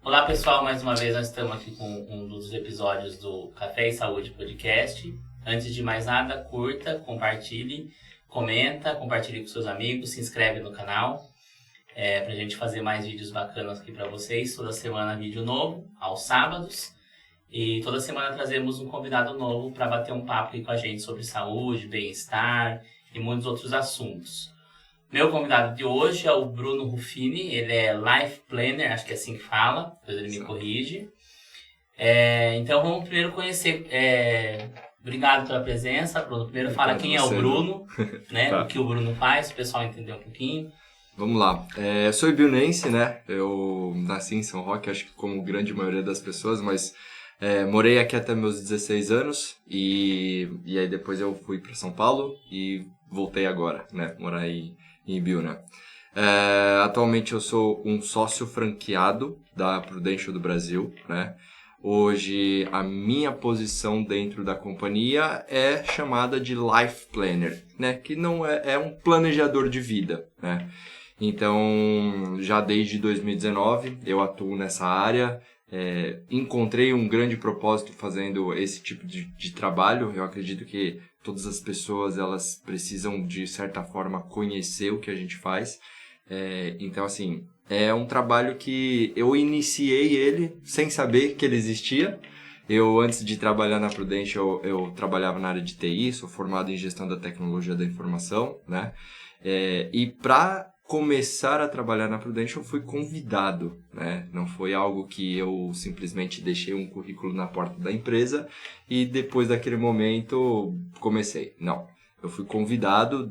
Olá pessoal, mais uma vez nós estamos aqui com um dos episódios do Café e Saúde Podcast. Antes de mais nada, curta, compartilhe, comenta, compartilhe com seus amigos, se inscreve no canal pra gente fazer mais vídeos bacanas aqui para vocês. Toda semana vídeo novo, aos sábados. E toda semana trazemos um convidado novo para bater um papo aqui com a gente sobre saúde, bem-estar e muitos outros assuntos. Meu convidado de hoje é o Bruno Ruffini, ele é Life Planner, acho que é assim que fala, depois ele me corrige. Então vamos primeiro conhecer, obrigado pela presença, Bruno. Primeiro fala quem é o Bruno, né? Tá. O que o Bruno faz, o pessoal entender um pouquinho. Vamos lá, eu sou ibiunense, né? Eu nasci em São Roque, acho que como grande maioria das pessoas, mas morei aqui até meus 16 anos e aí depois eu fui para São Paulo e voltei agora, né? Morar em Ibiú, né? Atualmente eu sou um sócio franqueado da Prudential do Brasil, né? Hoje a minha posição dentro da companhia é chamada de Life Planner, né? Que não é um planejador de vida, né? Então, já desde 2019 eu atuo nessa área. Encontrei um grande propósito fazendo esse tipo de trabalho. Eu acredito que todas as pessoas elas precisam de certa forma conhecer o que a gente faz. Então assim, é um trabalho que eu iniciei ele sem saber que ele existia. Eu antes de trabalhar na Prudential eu trabalhava na área de TI, sou formado em gestão da tecnologia da informação, né? E para começar a trabalhar na Prudential, eu fui convidado, né? Não foi algo que eu simplesmente deixei um currículo na porta da empresa e depois daquele momento comecei. Não, eu fui convidado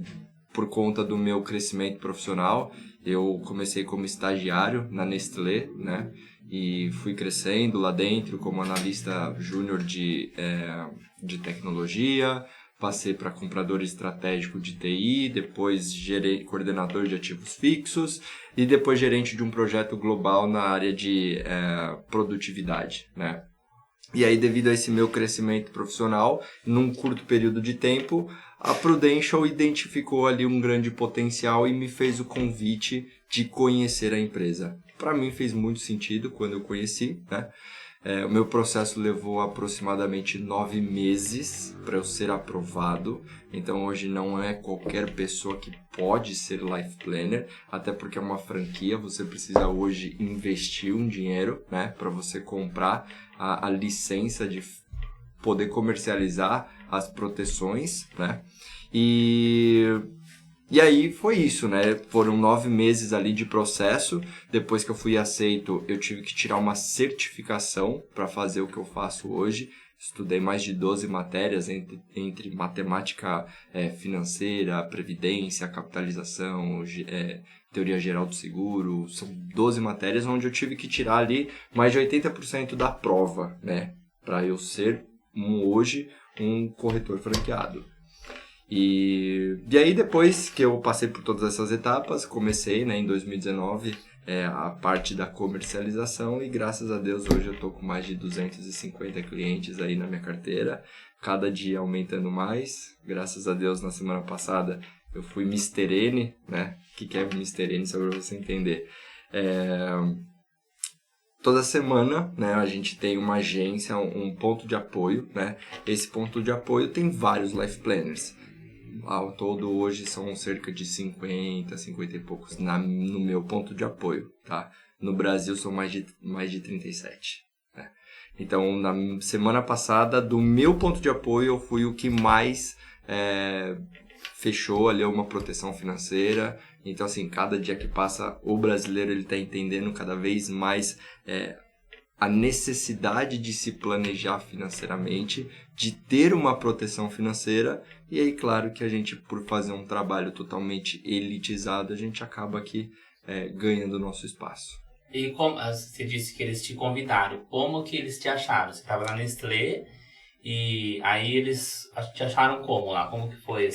por conta do meu crescimento profissional. Eu comecei como estagiário na Nestlé, né? E fui crescendo lá dentro como analista júnior de tecnologia. Passei para comprador estratégico de TI, depois coordenador de ativos fixos e depois gerente de um projeto global na área de produtividade, né? E aí, devido a esse meu crescimento profissional, num curto período de tempo, a Prudential identificou ali um grande potencial e me fez o convite de conhecer a empresa. Para mim fez muito sentido quando eu conheci, né? O meu processo levou aproximadamente 9 meses para eu ser aprovado. Então hoje não é qualquer pessoa que pode ser Life Planner, até porque é uma franquia, você precisa hoje investir um dinheiro, né, para você comprar a licença de poder comercializar as proteções, né? E aí foi isso, né? Foram 9 meses ali de processo. Depois que eu fui aceito, eu tive que tirar uma certificação para fazer o que eu faço hoje. Estudei mais de 12 matérias entre matemática financeira, previdência, capitalização, teoria geral do seguro. São 12 matérias onde eu tive que tirar ali mais de 80% da prova, né? Para eu ser hoje um corretor franqueado. E aí depois que eu passei por todas essas etapas, comecei, né, em 2019 a parte da comercialização e graças a Deus hoje eu estou com mais de 250 clientes aí na minha carteira, cada dia aumentando mais. Graças a Deus na semana passada eu fui Mr. N, né? O que é Mr. N, só para você entender. Toda semana, né, a gente tem uma agência, um ponto de apoio, né? Esse ponto de apoio tem vários Life Planners. Ao todo hoje são cerca de 50 e poucos no meu ponto de apoio, tá? No Brasil são mais de 37, né? Então, na semana passada, do meu ponto de apoio, eu fui o que mais fechou ali uma proteção financeira. Então, assim, cada dia que passa, o brasileiro ele está entendendo cada vez mais a necessidade de se planejar financeiramente, de ter uma proteção financeira. E aí, claro que a gente, por fazer um trabalho totalmente elitizado, a gente acaba aqui ganhando o nosso espaço. E como você disse que eles te convidaram, como que eles te acharam? Você estava na Nestlé e aí eles te acharam como lá? Como que foi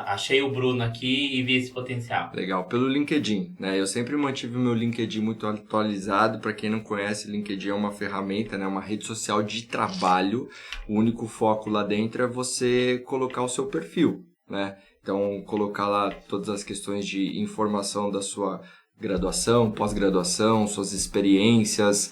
achei o Bruno aqui e vi esse potencial? Legal, pelo LinkedIn, né? Eu sempre mantive o meu LinkedIn muito atualizado. Para quem não conhece, o LinkedIn é uma ferramenta, né? Uma rede social de trabalho. O único foco lá dentro é você colocar o seu perfil, né? Então, colocar lá todas as questões de informação da sua graduação, pós-graduação, suas experiências,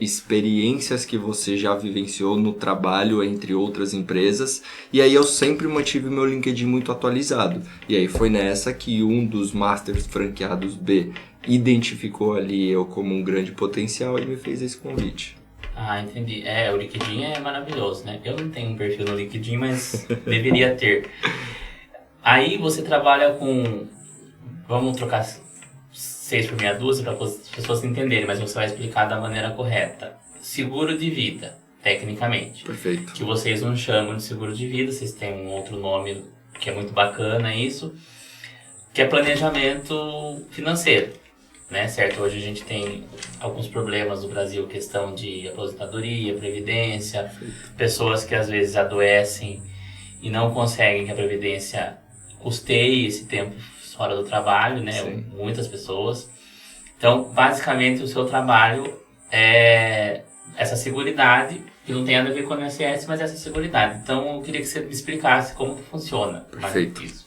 experiências que você já vivenciou no trabalho, entre outras empresas. E aí eu sempre mantive meu LinkedIn muito atualizado. E aí foi nessa que um dos Masters franqueados B identificou ali eu como um grande potencial e me fez esse convite. Ah, entendi. O LinkedIn é maravilhoso, né? Eu não tenho um perfil no LinkedIn, mas deveria ter. Aí você trabalha com... Vamos trocar 6 por meia dúzia para as pessoas entenderem, mas você vai explicar da maneira correta. Seguro de vida, tecnicamente. Perfeito. Que vocês não chamam de seguro de vida, vocês têm um outro nome que é muito bacana, isso. Que é planejamento financeiro, né? Certo? Hoje a gente tem alguns problemas no Brasil, questão de aposentadoria, previdência, pessoas que às vezes adoecem e não conseguem que a previdência custeie esse tempo fora do trabalho, né? Sim. Muitas pessoas. Então, basicamente, o seu trabalho é essa seguridade, que não tem nada a ver com o INSS, mas essa seguridade. Então, eu queria que você me explicasse como que funciona. Perfeito. Isso.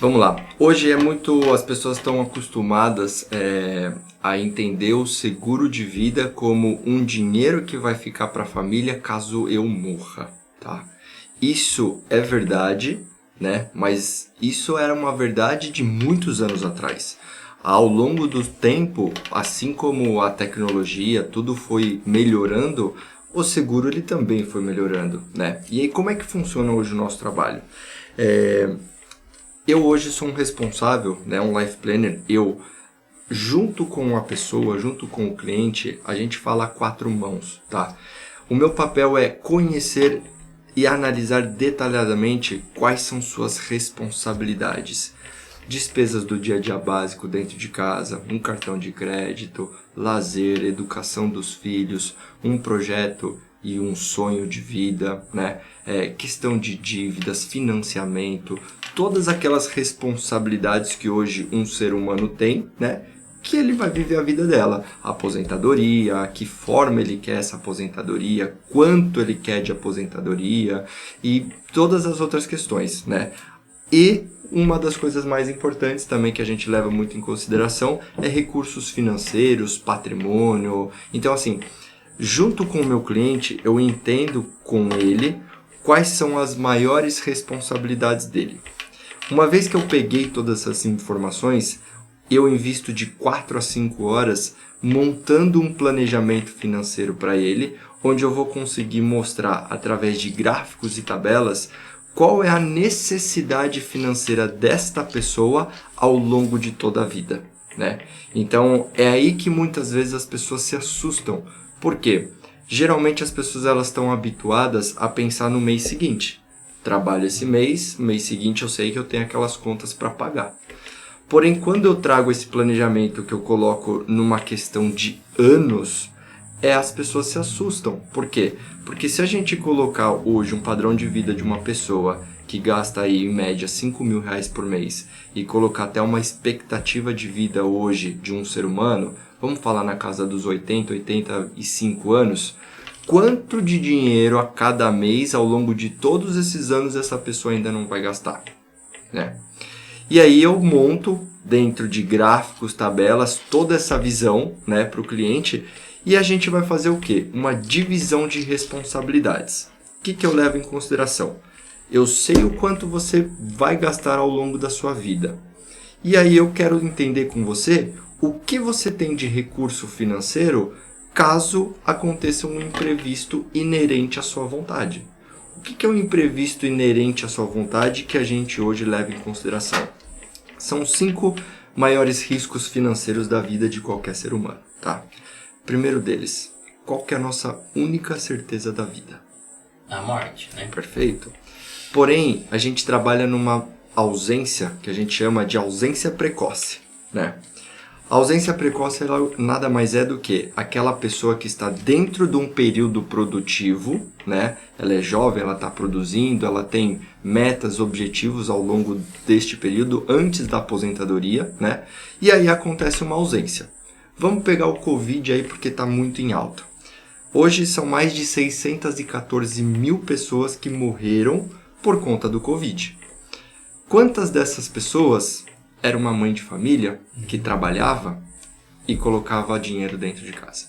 Vamos lá. Hoje as pessoas estão acostumadas a entender o seguro de vida como um dinheiro que vai ficar para a família caso eu morra, tá? Isso é verdade, né? Mas isso era uma verdade de muitos anos atrás. Ao longo do tempo, assim como a tecnologia, tudo foi melhorando, o seguro ele também foi melhorando, né? E aí como é que funciona hoje o nosso trabalho? Eu hoje sou um responsável, né, um life planner, junto com a pessoa, junto com o cliente, a gente fala a 4 mãos, tá? O meu papel é conhecer e analisar detalhadamente quais são suas responsabilidades. Despesas do dia a dia básico dentro de casa, um cartão de crédito, lazer, educação dos filhos, um projeto e um sonho de vida, né? Questão de dívidas, financiamento, todas aquelas responsabilidades que hoje um ser humano tem, né? Que ele vai viver a vida dela, a aposentadoria, que forma ele quer essa aposentadoria, quanto ele quer de aposentadoria e todas as outras questões, né? E uma das coisas mais importantes também que a gente leva muito em consideração é recursos financeiros, patrimônio. Então, assim, junto com o meu cliente, eu entendo com ele quais são as maiores responsabilidades dele. Uma vez que eu peguei todas essas informações, eu invisto de 4 a 5 horas montando um planejamento financeiro para ele, onde eu vou conseguir mostrar através de gráficos e tabelas qual é a necessidade financeira desta pessoa ao longo de toda a vida, né? Então é aí que muitas vezes as pessoas se assustam. Por quê? Geralmente as pessoas elas estão habituadas a pensar no mês seguinte. Trabalho esse mês, mês seguinte eu sei que eu tenho aquelas contas para pagar. Porém, quando eu trago esse planejamento que eu coloco numa questão de anos, as pessoas se assustam. Por quê? Porque se a gente colocar hoje um padrão de vida de uma pessoa que gasta aí em média R$5.000 por mês e colocar até uma expectativa de vida hoje de um ser humano, vamos falar na casa dos 80, 85 anos, quanto de dinheiro a cada mês ao longo de todos esses anos essa pessoa ainda não vai gastar, né? E aí eu monto dentro de gráficos, tabelas, toda essa visão, né, para o cliente e a gente vai fazer o quê? Uma divisão de responsabilidades. O que eu levo em consideração? Eu sei o quanto você vai gastar ao longo da sua vida. E aí eu quero entender com você o que você tem de recurso financeiro caso aconteça um imprevisto inerente à sua vontade. O que é um imprevisto inerente à sua vontade que a gente hoje leva em consideração? São 5 maiores riscos financeiros da vida de qualquer ser humano, tá? Primeiro deles, qual que é a nossa única certeza da vida? A morte, né? Perfeito. Porém, a gente trabalha numa ausência que a gente chama de ausência precoce, né? A ausência precoce ela nada mais é do que aquela pessoa que está dentro de um período produtivo, né? Ela é jovem, ela está produzindo, ela tem metas, objetivos ao longo deste período antes da aposentadoria, né? E aí acontece uma ausência. Vamos pegar o Covid aí porque está muito em alta. Hoje são mais de 614 mil pessoas que morreram por conta do Covid. Quantas dessas pessoas era uma mãe de família que trabalhava, e colocava dinheiro dentro de casa.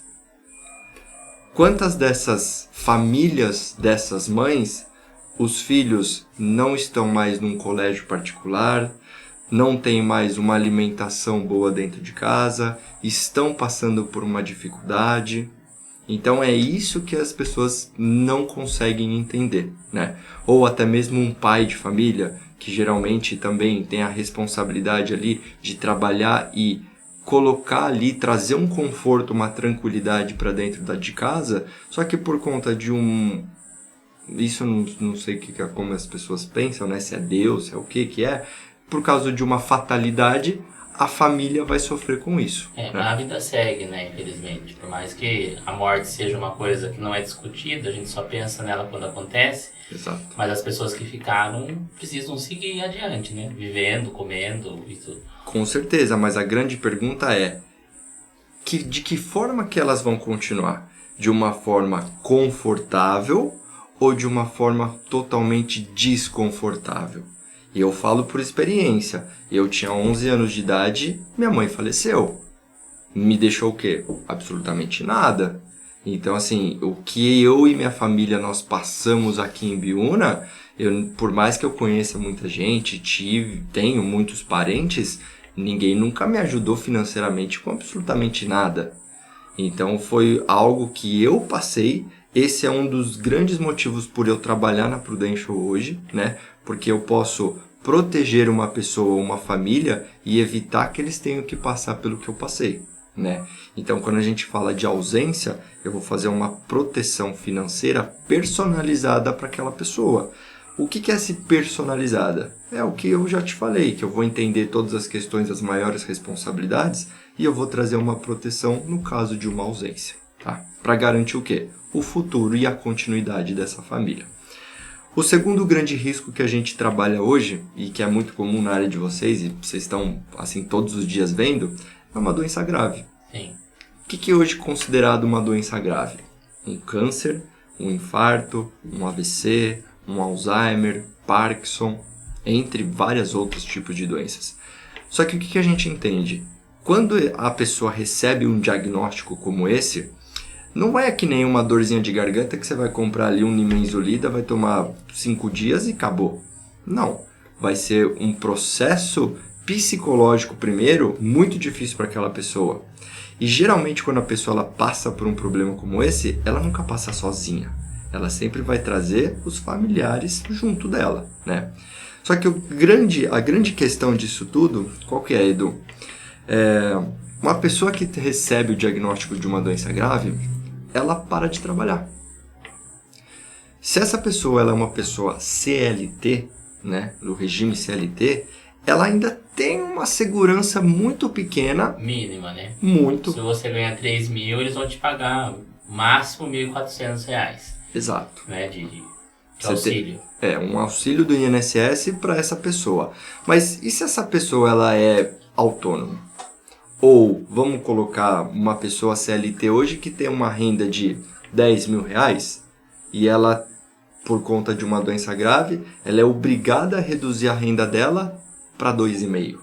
Quantas dessas famílias, dessas mães, os filhos não estão mais num colégio particular, não tem mais uma alimentação boa dentro de casa, estão passando por uma dificuldade? Então é isso que as pessoas não conseguem entender, né? Ou até mesmo um pai de família, que geralmente também tem a responsabilidade ali de trabalhar e colocar ali, trazer um conforto, uma tranquilidade para dentro de casa, só que por conta de isso eu não sei como as pessoas pensam, né? Se é Deus, se é o que é, por causa de uma fatalidade, a família vai sofrer com isso. Né? A vida segue, né? Infelizmente. Por mais que a morte seja uma coisa que não é discutida, a gente só pensa nela quando acontece. Exato. Mas as pessoas que ficaram precisam seguir adiante, né? Vivendo, comendo e tudo. Com certeza, mas a grande pergunta é de que forma que elas vão continuar? De uma forma confortável ou de uma forma totalmente desconfortável? E eu falo por experiência. Eu tinha 11 anos de idade, minha mãe faleceu. Me deixou o quê? Absolutamente nada. Então, assim, o que eu e minha família nós passamos aqui em Biúna, por mais que eu conheça muita gente, tenho muitos parentes, ninguém nunca me ajudou financeiramente com absolutamente nada. Então, foi algo que eu passei. Esse é um dos grandes motivos por eu trabalhar na Prudential hoje, né? Porque eu posso proteger uma pessoa ou uma família e evitar que eles tenham que passar pelo que eu passei, né? Então, quando a gente fala de ausência, eu vou fazer uma proteção financeira personalizada para aquela pessoa. O que é esse personalizada? É o que eu já te falei, que eu vou entender todas as questões das maiores responsabilidades e eu vou trazer uma proteção no caso de uma ausência, tá? Para garantir o quê? O futuro e a continuidade dessa família. O segundo grande risco que a gente trabalha hoje, e que é muito comum na área de vocês, e vocês estão assim todos os dias vendo, é uma doença grave. Sim. O que é hoje considerado uma doença grave? Um câncer, um infarto, um AVC, um Alzheimer, Parkinson, entre vários outros tipos de doenças. Só que o que a gente entende? Quando a pessoa recebe um diagnóstico como esse, não é que nem uma dorzinha de garganta que você vai comprar ali um Nimensulida, vai tomar 5 dias e acabou. Não. Vai ser um processo psicológico primeiro muito difícil para aquela pessoa. E geralmente quando a pessoa ela passa por um problema como esse, ela nunca passa sozinha. Ela sempre vai trazer os familiares junto dela, né? Só que a grande questão disso tudo, qual que é, Edu? Uma pessoa que recebe o diagnóstico de uma doença grave, ela para de trabalhar. Se essa pessoa ela é uma pessoa CLT, né, no regime CLT, ela ainda tem uma segurança muito pequena. Mínima, né? Muito. Se você ganhar 3 mil, eles vão te pagar máximo R$1.400. Exato. Né, de auxílio. Um auxílio do INSS para essa pessoa. Mas e se essa pessoa ela é autônoma? Ou vamos colocar uma pessoa CLT hoje que tem uma renda de R$10 mil e ela, por conta de uma doença grave, ela é obrigada a reduzir a renda dela para 2,5,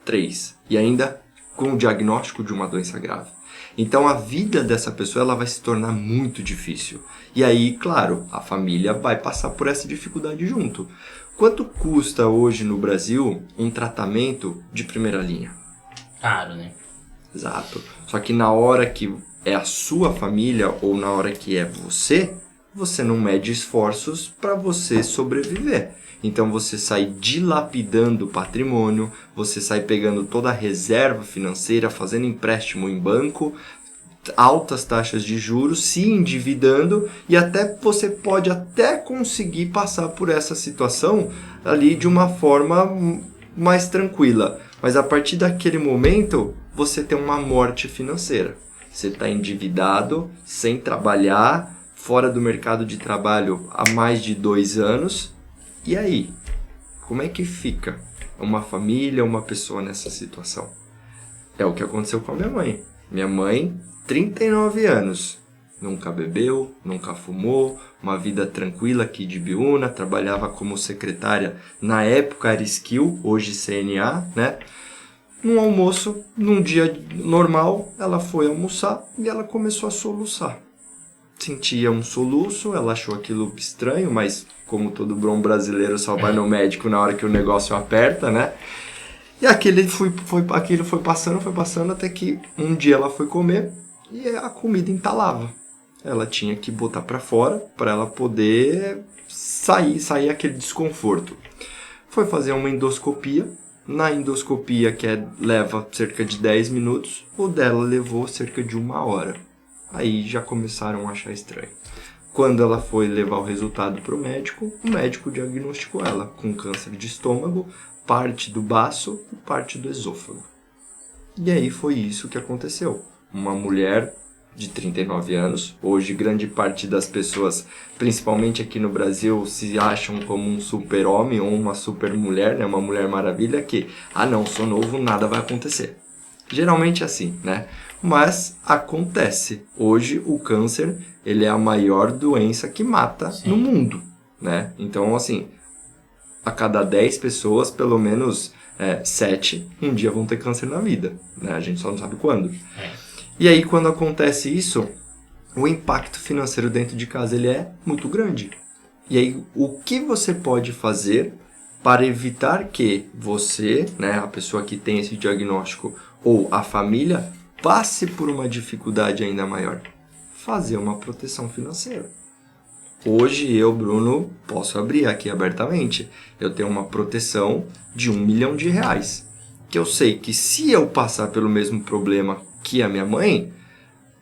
3. E ainda com o diagnóstico de uma doença grave. Então a vida dessa pessoa ela vai se tornar muito difícil. E aí, claro, a família vai passar por essa dificuldade junto. Quanto custa hoje no Brasil um tratamento de primeira linha? Caro, né? Exato. Só que na hora que é a sua família ou na hora que é você não mede esforços para você sobreviver. Então você sai dilapidando o patrimônio, você sai pegando toda a reserva financeira, fazendo empréstimo em banco, altas taxas de juros, se endividando e até você pode até conseguir passar por essa situação ali de uma forma mais tranquila. Mas a partir daquele momento, você tem uma morte financeira. Você está endividado, sem trabalhar, fora do mercado de trabalho há mais de 2 anos. E aí? Como é que fica uma família, uma pessoa nessa situação? É o que aconteceu com a minha mãe. Minha mãe, 39 anos. Nunca bebeu, nunca fumou, uma vida tranquila aqui de Biúna, trabalhava como secretária, na época era Skill, hoje CNA, né? num almoço, num dia normal, ela foi almoçar e ela começou a soluçar. Sentia um soluço, ela achou aquilo estranho, mas como todo bom brasileiro só vai no médico na hora que o negócio aperta, né? E aquilo foi passando, até que um dia ela foi comer e a comida entalava. Ela tinha que botar para fora para ela poder sair aquele desconforto. Foi fazer uma endoscopia. Na endoscopia, leva cerca de 10 minutos, o dela levou cerca de 1 hora. Aí já começaram a achar estranho. Quando ela foi levar o resultado para o médico diagnosticou ela com câncer de estômago, parte do baço e parte do esôfago. E aí foi isso que aconteceu. Uma mulher de 39 anos, hoje grande parte das pessoas, principalmente aqui no Brasil, se acham como um super-homem ou uma super-mulher, né? Uma mulher maravilha que, não, sou novo, nada vai acontecer. Geralmente é assim, né? Mas acontece. Hoje o câncer, ele é a maior doença que mata no mundo, né? Então, assim, a cada 10 pessoas, pelo menos 7, um dia vão ter câncer na vida, né? A gente só não sabe quando. E aí, quando acontece isso, o impacto financeiro dentro de casa ele é muito grande. E aí, o que você pode fazer para evitar que você, né, a pessoa que tem esse diagnóstico, ou a família, passe por uma dificuldade ainda maior? Fazer uma proteção financeira. Hoje eu, Bruno, posso abrir aqui abertamente. Eu tenho uma proteção de R$1 milhão. Que eu sei que se eu passar pelo mesmo problema que a minha mãe,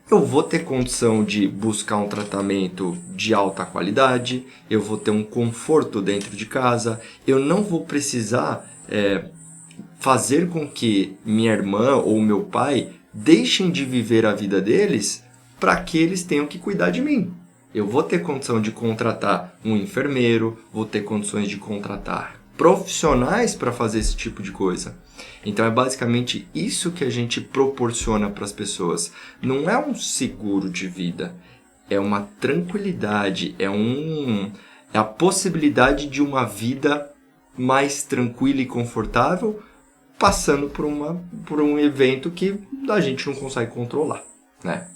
eu vou ter condição de buscar um tratamento de alta qualidade, eu vou ter um conforto dentro de casa, eu não vou precisar fazer com que minha irmã ou meu pai deixem de viver a vida deles para que eles tenham que cuidar de mim. Eu vou ter condição de contratar um enfermeiro, vou ter condições de contratar profissionais para fazer esse tipo de coisa. Então é basicamente isso que a gente proporciona para as pessoas. Não é um seguro de vida, é uma tranquilidade, é a possibilidade de uma vida mais tranquila e confortável, passando por um evento que a gente não consegue controlar, né?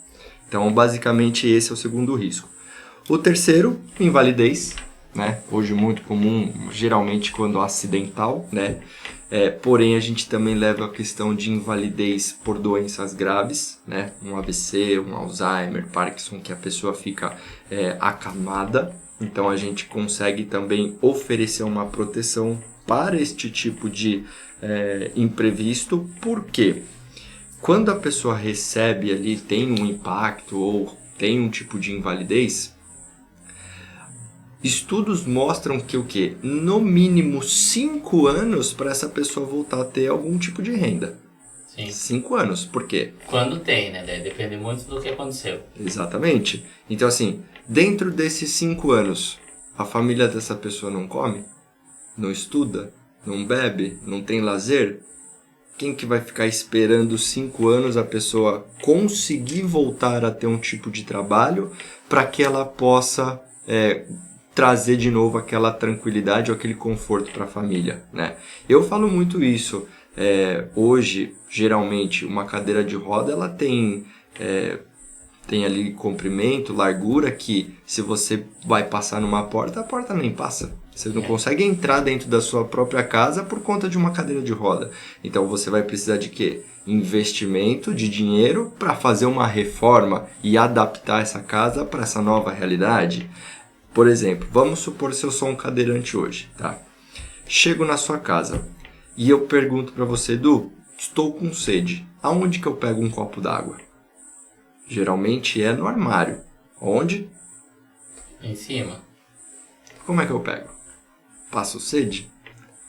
Então, basicamente, esse é o segundo risco. O terceiro, invalidez, né? Hoje muito comum, geralmente quando acidental, né? Porém, a gente também leva a questão de invalidez por doenças graves, né? Um AVC, um Alzheimer, Parkinson, que a pessoa fica acamada. Então, a gente consegue também oferecer uma proteção para este tipo de imprevisto. Por quê? Quando a pessoa recebe ali, tem um impacto ou tem um tipo de invalidez, estudos mostram que o quê? No mínimo 5 anos para essa pessoa voltar a ter algum tipo de renda. Sim. 5 anos, por quê? Quando tem, né? Depende muito do que aconteceu. Exatamente. Então, assim, dentro desses 5 anos, a família dessa pessoa não come? Não estuda? Não bebe? Não tem lazer? Quem que vai ficar esperando 5 anos a pessoa conseguir voltar a ter um tipo de trabalho para que ela possa trazer de novo aquela tranquilidade ou aquele conforto para a família, né? Eu falo muito isso. Hoje, geralmente, uma cadeira de roda ela tem ali comprimento, largura, que se você vai passar numa porta, a porta nem passa. Você não consegue entrar dentro da sua própria casa por conta de uma cadeira de roda. Então você vai precisar de quê? Investimento de dinheiro para fazer uma reforma e adaptar essa casa para essa nova realidade. Por exemplo, vamos supor se eu sou um cadeirante hoje, tá? Chego na sua casa e eu pergunto para você, Edu, estou com sede. Aonde que eu pego um copo d'água? Geralmente é no armário. Onde? Em cima. Como é que eu pego? Passo sede?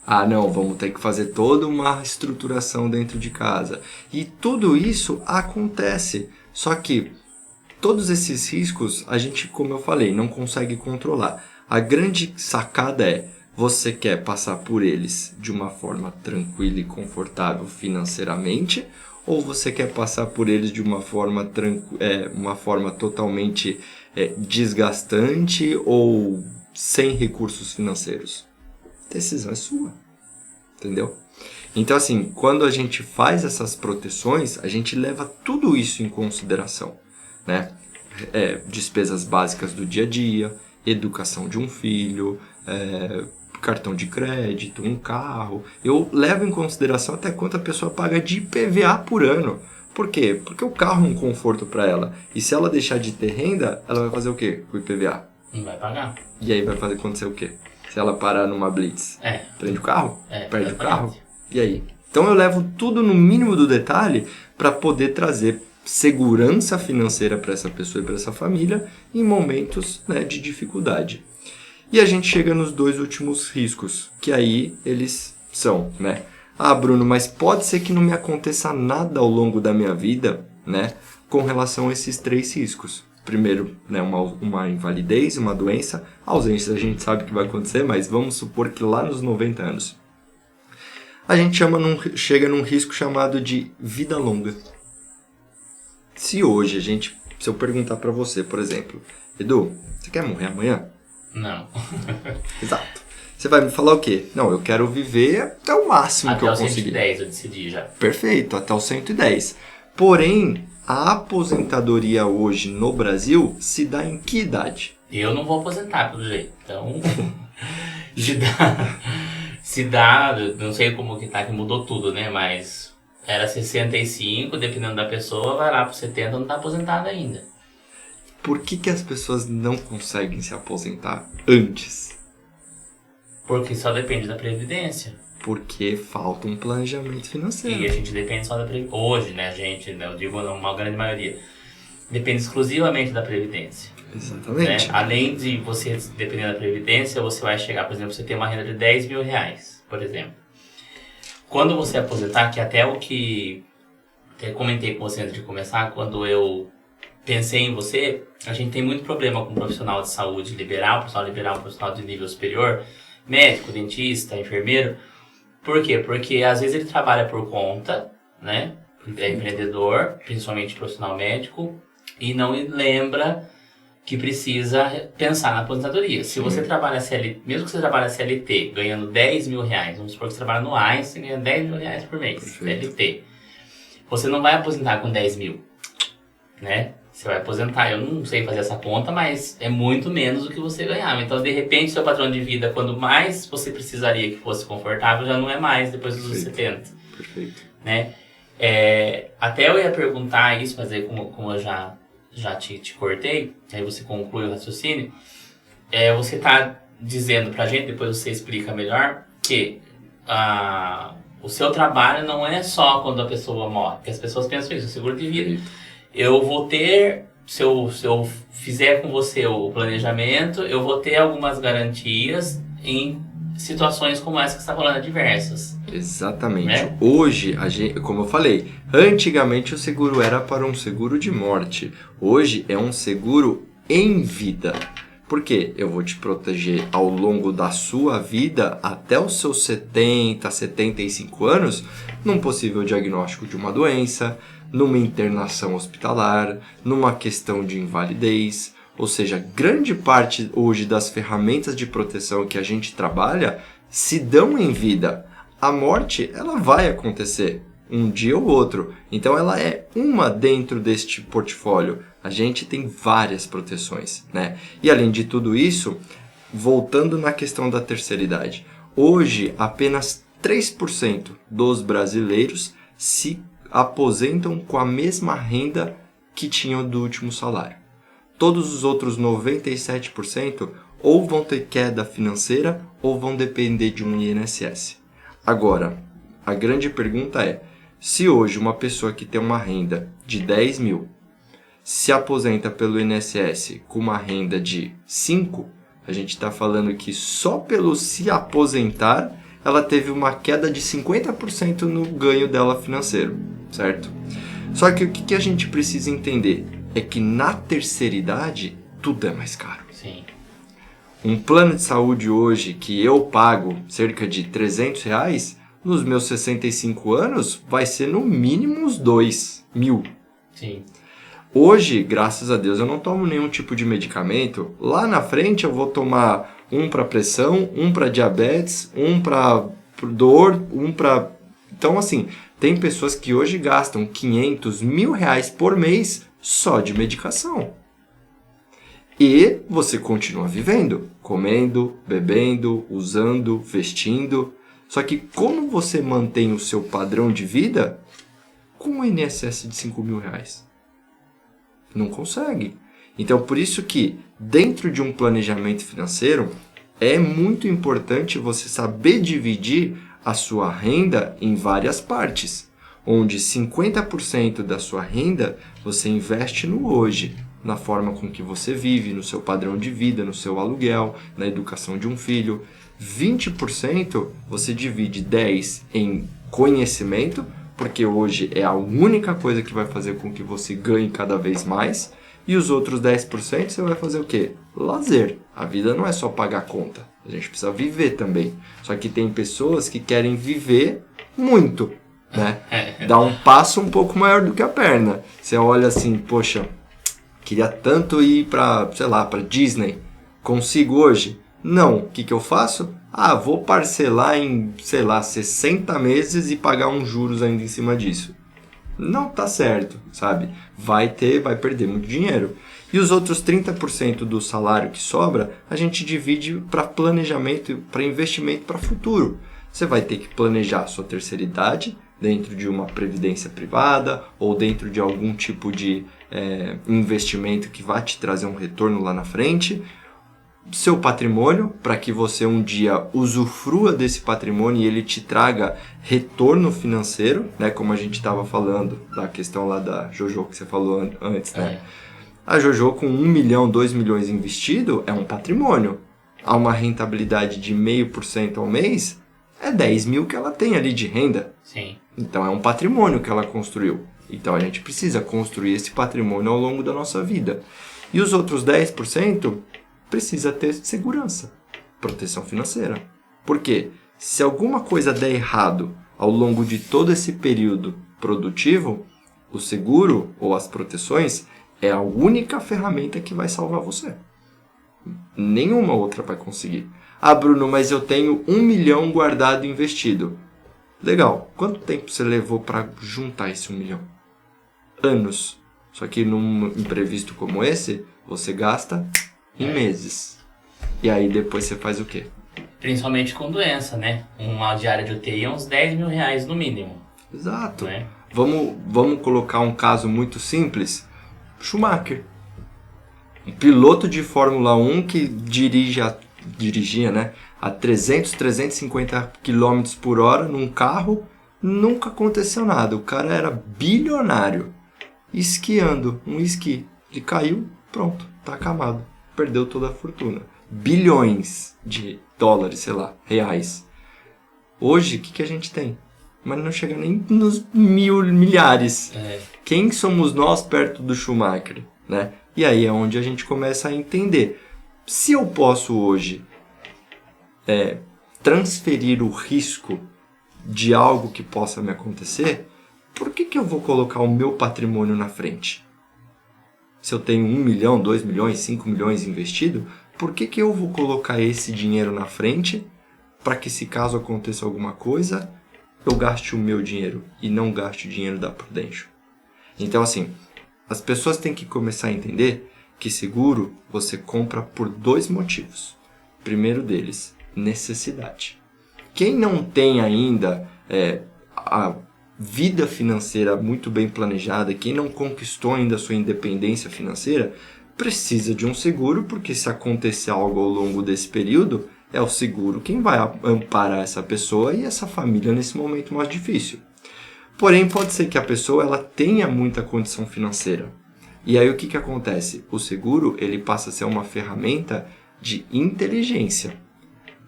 Ah, não, vamos ter que fazer toda uma estruturação dentro de casa. E tudo isso acontece. Só que todos esses riscos, a gente, como eu falei, não consegue controlar. A grande sacada é, você quer passar por eles de uma forma tranquila e confortável financeiramente, ou você quer passar por eles de uma forma, uma forma totalmente desgastante ou sem recursos financeiros? A decisão é sua, entendeu? Então, assim, quando a gente faz essas proteções, a gente leva tudo isso em consideração, né? Despesas básicas do dia a dia, educação de um filho, cartão de crédito, um carro. Eu levo em consideração até quanto a pessoa paga de IPVA por ano. Por quê? Porque o carro é um conforto para ela. E se ela deixar de ter renda, ela vai fazer o quê com o IPVA? Não vai pagar. E aí vai fazer acontecer o quê? Se ela parar numa blitz, prende o carro? Perde o carro? E aí? Então eu levo tudo no mínimo do detalhe para poder trazer segurança financeira para essa pessoa e para essa família em momentos, né, de dificuldade. E a gente chega nos 2 últimos riscos, que aí eles são, né? Ah, Bruno, mas pode ser que não me aconteça nada ao longo da minha vida, né, com relação a esses 3 riscos. Primeiro, né, uma invalidez, uma doença, ausência a gente sabe que vai acontecer, mas vamos supor que lá nos 90 anos. A gente chega num risco chamado de vida longa. Se eu perguntar para você, por exemplo, Edu, você quer morrer amanhã? Não. Exato. Você vai me falar o quê? Não, eu quero viver até o máximo que eu conseguir. Até os 110 eu decidi já. Perfeito, até os 110. Porém, a aposentadoria hoje no Brasil se dá em que idade? Eu não vou aposentar pelo jeito. Então, se dá, não sei como que tá, que mudou tudo, né? Mas era 65, dependendo da pessoa, vai lá pro 70, não tá aposentado ainda. Por que as pessoas não conseguem se aposentar antes? Porque só depende da Previdência. Porque falta um planejamento financeiro. E a gente depende só da Previdência. Hoje, né, gente, eu digo uma grande maioria, depende exclusivamente da Previdência. Exatamente. Né? Além de você depender da Previdência, você vai chegar, por exemplo, você tem uma renda de 10 mil reais, por exemplo. Quando você aposentar, que até o que até comentei com você antes de começar, quando eu pensei em você, a gente tem muito problema com um profissional de saúde liberal, um profissional de nível superior, médico, dentista, enfermeiro. Por quê? Porque às vezes ele trabalha por conta, né? É empreendedor, principalmente profissional médico, e não lembra que precisa pensar na aposentadoria. Se você trabalha CLT, mesmo que você trabalhe CLT, ganhando 10 mil reais, vamos supor que você trabalha no Einstein, ganha 10 mil reais por mês, CLT. Você não vai aposentar com 10 mil, né? Você vai aposentar, eu não sei fazer essa conta, mas é muito menos do que você ganhava. Então, de repente, seu padrão de vida, quando mais você precisaria que fosse confortável, já não é mais depois dos 70. Perfeito. Né? Até eu ia perguntar isso, mas aí como eu já te cortei, aí você conclui o raciocínio, você está dizendo pra gente, depois você explica melhor, que o seu trabalho não é só quando a pessoa morre, porque as pessoas pensam isso, o seguro de vida. Eu vou ter, se eu fizer com você o planejamento, eu vou ter algumas garantias em situações como essa que você está falando, adversas. Exatamente. Né? Hoje, como eu falei, antigamente o seguro era para um seguro de morte. Hoje é um seguro em vida. Por quê? Eu vou te proteger ao longo da sua vida, até os seus 70, 75 anos, num possível diagnóstico de uma doença, numa internação hospitalar, numa questão de invalidez. Ou seja, grande parte hoje das ferramentas de proteção que a gente trabalha se dão em vida. A morte, ela vai acontecer um dia ou outro. Então ela é uma dentro deste portfólio. A gente tem várias proteções, né? E além de tudo isso, voltando na questão da terceira idade, hoje apenas 3% dos brasileiros se aposentam com a mesma renda que tinham do último salário. Todos os outros 97% ou vão ter queda financeira ou vão depender de um INSS. Agora, a grande pergunta é, se hoje uma pessoa que tem uma renda de 10 mil se aposenta pelo INSS com uma renda de 5, a gente está falando que só pelo se aposentar ela teve uma queda de 50% no ganho dela financeiro, certo? Só que o que a gente precisa entender é que na terceira idade tudo é mais caro. Sim. Um plano de saúde hoje que eu pago cerca de R$300, nos meus 65 anos vai ser no mínimo uns 2 mil. Sim. Hoje, graças a Deus, eu não tomo nenhum tipo de medicamento. Lá na frente eu vou tomar um para pressão, um para diabetes, um para dor, um para Então, assim, tem pessoas que hoje gastam 500, R$ 1.000 por mês só de medicação. E você continua vivendo, comendo, bebendo, usando, vestindo. Só que como você mantém o seu padrão de vida com um INSS de R$ 5.000? Não consegue. Então, por isso que dentro de um planejamento financeiro, é muito importante você saber dividir a sua renda em várias partes, onde 50% da sua renda você investe no hoje, na forma com que você vive, no seu padrão de vida, no seu aluguel, na educação de um filho. 20% você divide 10% em conhecimento, porque hoje é a única coisa que vai fazer com que você ganhe cada vez mais. E os outros 10% você vai fazer o quê? Lazer. A vida não é só pagar conta. A gente precisa viver também. Só que tem pessoas que querem viver muito, né? Dá um passo um pouco maior do que a perna. Você olha assim, poxa, queria tanto ir para, sei lá, para Disney. Consigo hoje? Não. O que eu faço? Vou parcelar em, sei lá, 60 meses e pagar uns juros ainda em cima disso. Não tá certo, sabe? Vai perder muito dinheiro. E os outros 30% do salário que sobra, a gente divide para planejamento, para investimento para futuro. Você vai ter que planejar a sua terceira idade dentro de uma previdência privada ou dentro de algum tipo de investimento que vai te trazer um retorno lá na frente. Seu patrimônio, para que você um dia usufrua desse patrimônio e ele te traga retorno financeiro, né? Como a gente estava falando da questão lá da Jojo que você falou antes, né? A Jojo com 1 milhão, 2 milhões investido é um patrimônio. A uma rentabilidade de 0,5% ao mês, é 10 mil que ela tem ali de renda. Sim. Então é um patrimônio que ela construiu. Então a gente precisa construir esse patrimônio ao longo da nossa vida. E os outros 10%... precisa ter segurança, proteção financeira. Por quê? Se alguma coisa der errado ao longo de todo esse período produtivo, o seguro ou as proteções é a única ferramenta que vai salvar você. Nenhuma outra vai conseguir. Bruno, mas eu tenho 1 milhão guardado e investido. Legal. Quanto tempo você levou para juntar esse 1 milhão? Anos. Só que num imprevisto como esse, você gasta em meses. E aí depois você faz o quê? Principalmente com doença, né? Uma diária de UTI é uns 10 mil reais no mínimo. Exato. Né? Vamos colocar um caso muito simples. Schumacher. Um piloto de Fórmula 1 que dirigia, né, a 300, 350 km por hora num carro. Nunca aconteceu nada. O cara era bilionário. Esquiando, um esqui. Ele caiu, pronto, tá acabado. Perdeu toda a fortuna. Bilhões de dólares, sei lá, reais. Hoje, o que a gente tem? Mas não chega nem nos milhares. Quem somos nós perto do Schumacher, né? E aí é onde a gente começa a entender. Se eu posso hoje transferir o risco de algo que possa me acontecer, por que eu vou colocar o meu patrimônio na frente? Se eu tenho 1 milhão, 2 milhões, 5 milhões investido, por que eu vou colocar esse dinheiro na frente para que, se caso aconteça alguma coisa, eu gaste o meu dinheiro e não gaste o dinheiro da Prudential? Então, assim, as pessoas têm que começar a entender que seguro você compra por 2 motivos. O primeiro deles, necessidade. Quem não tem ainda a vida financeira muito bem planejada, quem não conquistou ainda a sua independência financeira, precisa de um seguro, porque se acontecer algo ao longo desse período, é o seguro quem vai amparar essa pessoa e essa família nesse momento mais difícil. Porém, pode ser que a pessoa ela tenha muita condição financeira. E aí o que acontece? O seguro ele passa a ser uma ferramenta de inteligência.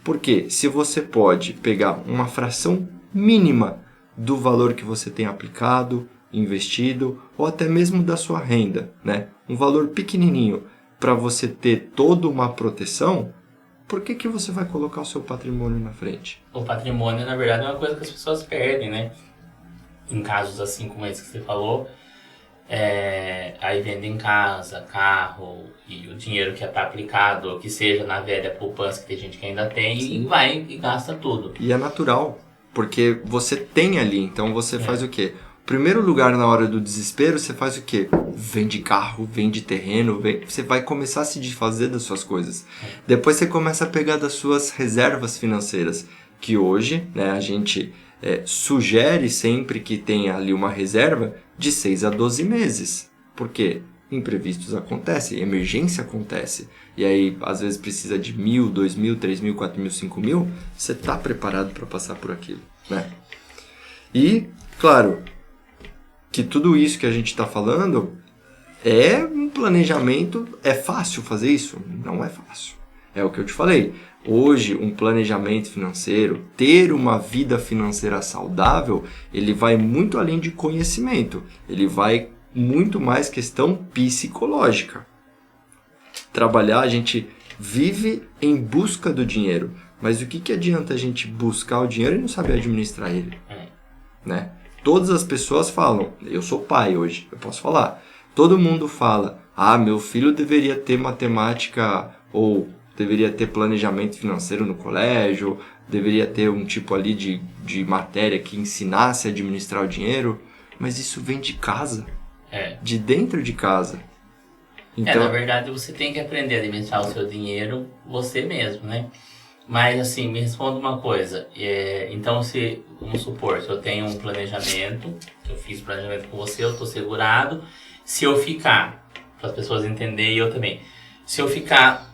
Porque se você pode pegar uma fração mínima do valor que você tem aplicado, investido, ou até mesmo da sua renda, né? Um valor pequenininho para você ter toda uma proteção, por que você vai colocar o seu patrimônio na frente? O patrimônio, na verdade, é uma coisa que as pessoas perdem, né? Em casos assim como esse que você falou, aí vendem casa, carro, e o dinheiro que está aplicado, ou que seja na velha poupança, que tem gente que ainda tem, e vai e gasta tudo. E é natural. Porque você tem ali, então você faz o quê? Primeiro lugar, na hora do desespero, você faz o quê? Vende carro, vende terreno, você vai começar a se desfazer das suas coisas. Depois você começa a pegar das suas reservas financeiras, que hoje, né, a gente sugere sempre que tenha ali uma reserva de 6 a 12 meses. Por quê? Imprevistos acontecem, emergência acontece. E aí, às vezes, precisa de 1.000, 2.000, 3.000, 4.000, 5.000. Você está preparado para passar por aquilo, né? E, claro, que tudo isso que a gente está falando é um planejamento. É fácil fazer isso? Não é fácil. É o que eu te falei. Hoje, um planejamento financeiro, ter uma vida financeira saudável, ele vai muito além de conhecimento. Ele vai muito mais questão psicológica. Trabalhar, a gente vive em busca do dinheiro. Mas o que adianta a gente buscar o dinheiro e não saber administrar ele? Né? Todas as pessoas falam, eu sou pai hoje, eu posso falar. Todo mundo fala, meu filho deveria ter matemática ou deveria ter planejamento financeiro no colégio, deveria ter um tipo ali de matéria que ensinasse a administrar o dinheiro. Mas isso vem de casa, de dentro de casa. Então, na verdade, você tem que aprender a administrar o seu dinheiro você mesmo, né? Mas, assim, me responda uma coisa. Então, vamos supor, se eu tenho um planejamento, eu fiz planejamento com você, eu estou segurado. Se eu ficar, para as pessoas entenderem e eu também, se eu ficar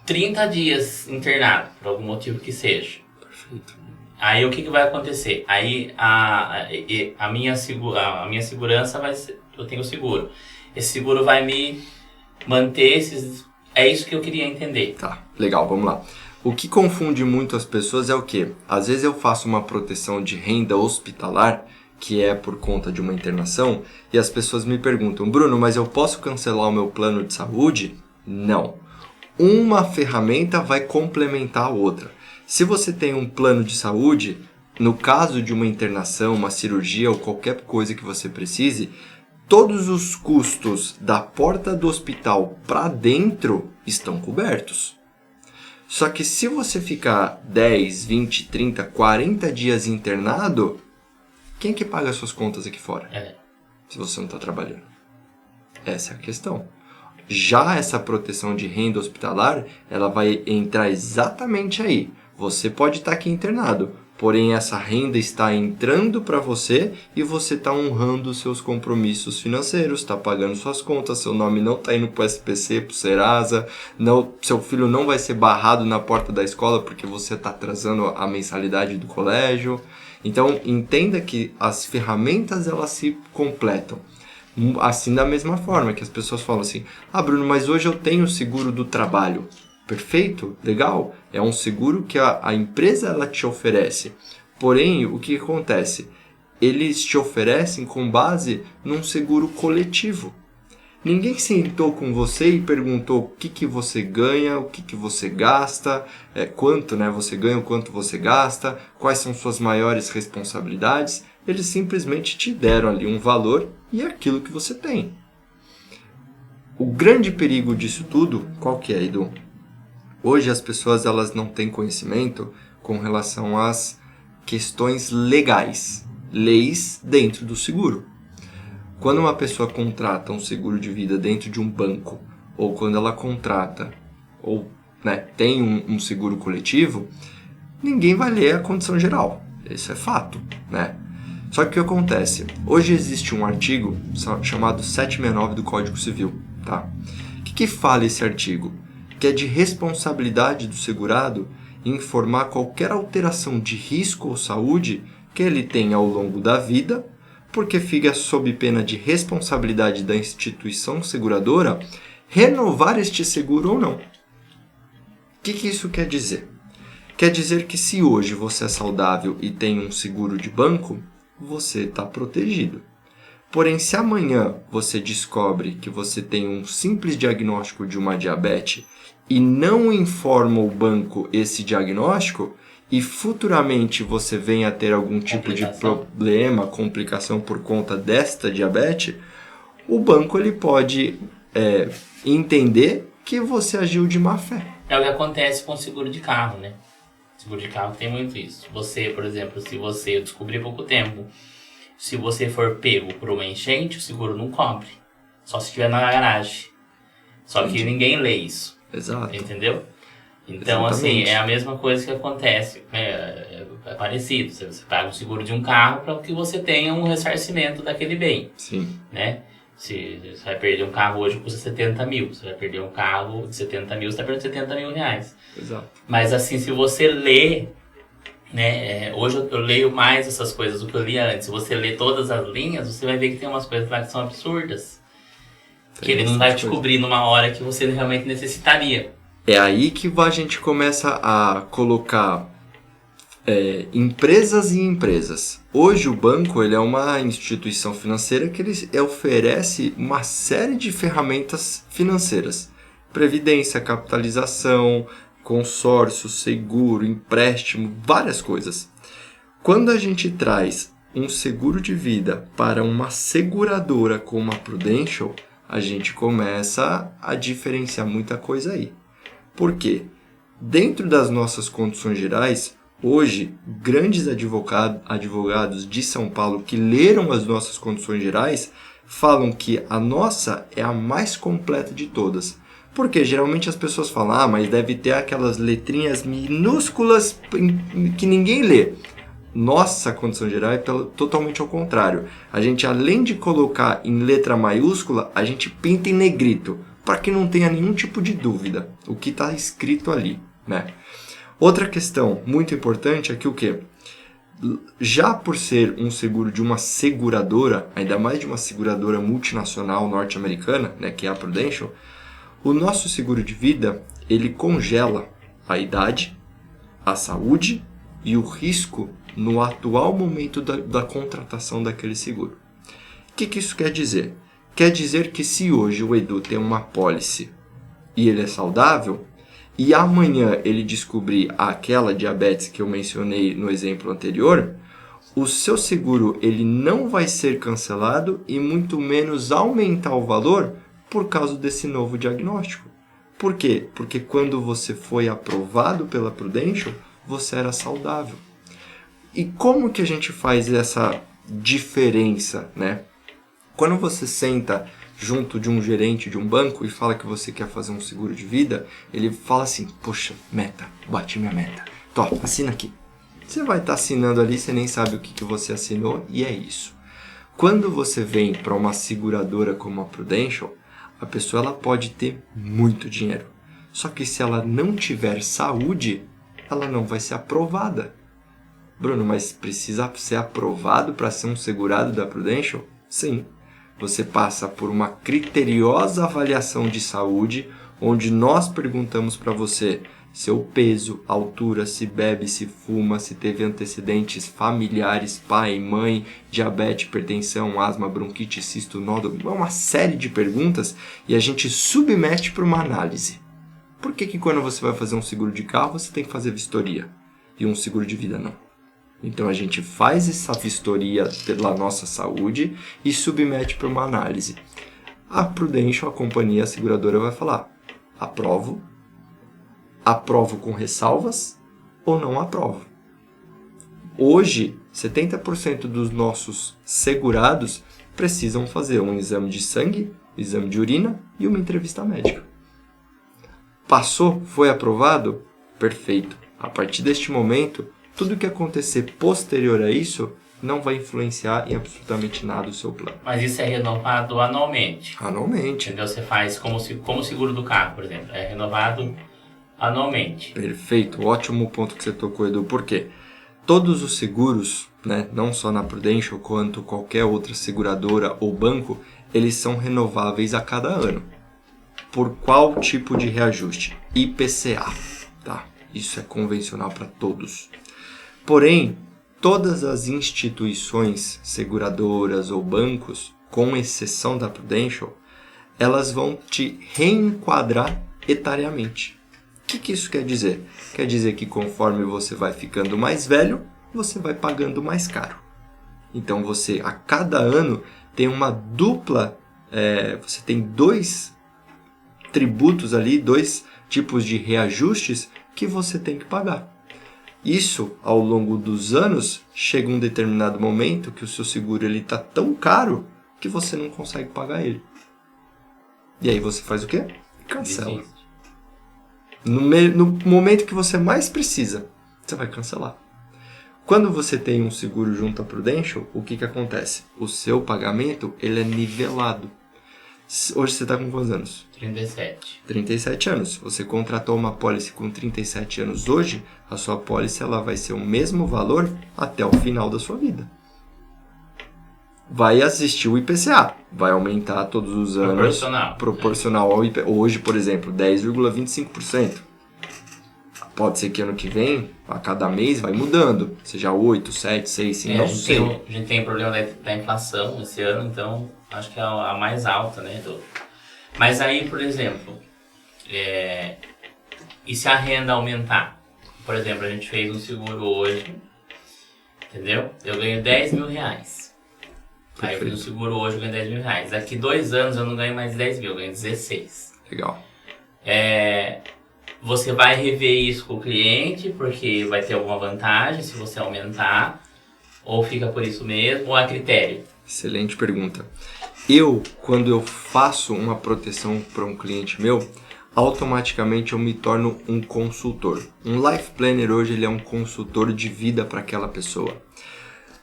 30 dias internado, por algum motivo que seja. Perfeito. Aí o que vai acontecer? Aí a minha segurança vai ser, eu tenho seguro. Esse seguro vai me manter esses... É isso que eu queria entender. Tá, legal, vamos lá. O que confunde muito as pessoas é o quê? Às vezes eu faço uma proteção de renda hospitalar, que é por conta de uma internação, e as pessoas me perguntam, Bruno, mas eu posso cancelar o meu plano de saúde? Não. Uma ferramenta vai complementar a outra. Se você tem um plano de saúde, no caso de uma internação, uma cirurgia ou qualquer coisa que você precise, todos os custos da porta do hospital para dentro estão cobertos. Só que se você ficar 10, 20, 30, 40 dias internado, quem é que paga as suas contas aqui fora? Se você não está trabalhando. Essa é a questão. Já essa proteção de renda hospitalar, ela vai entrar exatamente aí. Você pode estar aqui internado, porém essa renda está entrando para você e você está honrando os seus compromissos financeiros, está pagando suas contas, seu nome não está indo para o SPC, para o Serasa, seu filho não vai ser barrado na porta da escola porque você está atrasando a mensalidade do colégio. Então entenda que as ferramentas elas se completam. Assim da mesma forma que as pessoas falam assim, Bruno, mas hoje eu tenho o seguro do trabalho. Perfeito, legal, é um seguro que a empresa ela te oferece. Porém, o que acontece? Eles te oferecem com base num seguro coletivo. Ninguém sentou com você e perguntou o que você ganha, o que você gasta, quanto você ganha, o quanto você gasta, quais são suas maiores responsabilidades. Eles simplesmente te deram ali um valor e é aquilo que você tem. O grande perigo disso tudo, qual que é, Edu? Hoje as pessoas elas não têm conhecimento com relação às questões legais, leis dentro do seguro. Quando uma pessoa contrata um seguro de vida dentro de um banco, ou quando ela contrata, ou tem um seguro coletivo, ninguém vai ler a condição geral. Isso é fato, né? Só que o que acontece? Hoje existe um artigo chamado 769 do Código Civil, tá? O que fala esse artigo? Que é de responsabilidade do segurado informar qualquer alteração de risco ou saúde que ele tenha ao longo da vida, porque fica sob pena de responsabilidade da instituição seguradora renovar este seguro ou não. O que isso quer dizer? Quer dizer que se hoje você é saudável e tem um seguro de banco, você está protegido. Porém, se amanhã você descobre que você tem um simples diagnóstico de uma diabetes e não informa o banco esse diagnóstico, e futuramente você venha a ter algum tipo de problema, complicação por conta desta diabetes, o banco ele pode entender que você agiu de má fé. É o que acontece com o seguro de carro, né? Seguro de carro tem muito isso. Você, por exemplo, eu descobri há pouco tempo, se você for pego por uma enchente, o seguro não cobre. Só se estiver na garagem. Só que ninguém lê isso. Exato. Entendeu? Então, assim, Exatamente. é a mesma coisa que acontece. É parecido. Você paga um seguro de um carro para que você tenha um ressarcimento daquele bem. Sim. Né? Se você vai perder um carro hoje, custa 70 mil. Você vai perder um carro de 70 mil, você está perdendo 70 mil reais. Exato. Mas, assim, se você lê, né? Hoje eu leio mais essas coisas do que eu lia antes. Se você lê todas as linhas, você vai ver que tem umas coisas lá que são absurdas. Que ele não vai te cobrir numa hora que você realmente necessitaria. É aí que a gente começa a colocar empresas e empresas. Hoje o banco ele é uma instituição financeira que ele oferece uma série de ferramentas financeiras. Previdência, capitalização, consórcio, seguro, empréstimo, várias coisas. Quando a gente traz um seguro de vida para uma seguradora como a Prudential, a gente começa a diferenciar muita coisa aí. Por quê? Dentro das nossas condições gerais, hoje, grandes advogados de São Paulo que leram as nossas condições gerais falam que a nossa é a mais completa de todas. Porque geralmente as pessoas falam, mas deve ter aquelas letrinhas minúsculas que ninguém lê. Nossa condição geral é totalmente ao contrário. A gente, além de colocar em letra maiúscula, a gente pinta em negrito, para que não tenha nenhum tipo de dúvida o que está escrito ali, né? Outra questão muito importante é que o quê? Já por ser um seguro de uma seguradora, ainda mais de uma seguradora multinacional norte-americana, né, que é a Prudential, o nosso seguro de vida, ele congela a idade, a saúde e o risco no atual momento da contratação daquele seguro. O que isso quer dizer? Quer dizer que se hoje o Edu tem uma pólice e ele é saudável, e amanhã ele descobrir aquela diabetes que eu mencionei no exemplo anterior, o seu seguro ele não vai ser cancelado e muito menos aumentar o valor por causa desse novo diagnóstico. Por quê? Porque quando você foi aprovado pela Prudential, você era saudável. E como que a gente faz essa diferença, né? Quando você senta junto de um gerente de um banco e fala que você quer fazer um seguro de vida, ele fala assim, poxa, meta, bati minha meta. Tó, assina aqui. Você vai estar assinando ali, você nem sabe o que você assinou e é isso. Quando você vem para uma seguradora como a Prudential, a pessoa ela pode ter muito dinheiro. Só que se ela não tiver saúde, ela não vai ser aprovada. Bruno, mas precisa ser aprovado para ser um segurado da Prudential? Sim. Você passa por uma criteriosa avaliação de saúde, onde nós perguntamos para você seu peso, altura, se bebe, se fuma, se teve antecedentes familiares, pai, mãe, diabetes, hipertensão, asma, bronquite, cisto, nódulo, uma série de perguntas e a gente submete para uma análise. Por que quando você vai fazer um seguro de carro você tem que fazer vistoria e um seguro de vida não? Então a gente faz essa vistoria pela nossa saúde e submete para uma análise. A Prudential, a companhia, a seguradora vai falar, aprovo com ressalvas ou não aprovo. Hoje, 70% dos nossos segurados precisam fazer um exame de sangue, exame de urina e uma entrevista médica. Passou? Foi aprovado? Perfeito. A partir deste momento, tudo que acontecer posterior a isso não vai influenciar em absolutamente nada o seu plano. Mas isso é renovado anualmente? Anualmente. Entendeu? Você faz como o seguro do carro, por exemplo. É renovado anualmente. Perfeito. Ótimo ponto que você tocou, Edu. Por quê? Todos os seguros, né, não só na Prudential, quanto qualquer outra seguradora ou banco, eles são renováveis a cada ano. Por qual tipo de reajuste? IPCA. Tá? Isso é convencional para todos. Porém, todas as instituições seguradoras ou bancos, com exceção da Prudential, elas vão te reenquadrar etariamente. O que isso quer dizer? Quer dizer que conforme você vai ficando mais velho, você vai pagando mais caro. Então você, a cada ano, tem uma dupla, você tem dois tributos ali, dois tipos de reajustes que você tem que pagar. Isso, ao longo dos anos, chega um determinado momento que o seu seguro está tão caro que você não consegue pagar ele. E aí você faz o quê? Cancela. No momento que você mais precisa, você vai cancelar. Quando você tem um seguro junto à Prudential, o que acontece? O seu pagamento ele é nivelado. Hoje você está com quantos anos? 37. 37 anos. Você contratou uma pólice com 37 anos hoje, a sua pólice ela vai ser o mesmo valor até o final da sua vida. Vai existir o IPCA, vai aumentar todos os anos. Proporcional ao IPCA. Hoje, por exemplo, 10,25%. Pode ser que ano que vem, a cada mês, vai mudando. Seja 8, 7, 6, 5, não sei. A gente tem problema da inflação esse ano, então acho que é a mais alta, né? Mas aí, por exemplo, e se a renda aumentar? Por exemplo, a gente fez um seguro hoje, entendeu? Eu ganho 10 mil reais. Perfeito. Aí eu fiz um seguro hoje, eu ganho 10 mil reais. Daqui 2 anos eu não ganho mais 10 mil, eu ganho 16. Legal. Você vai rever isso com o cliente, porque vai ter alguma vantagem se você aumentar, ou fica por isso mesmo, ou a critério? Excelente pergunta. Quando eu faço uma proteção para um cliente meu, automaticamente eu me torno um consultor. Um Life Planner hoje ele é um consultor de vida para aquela pessoa.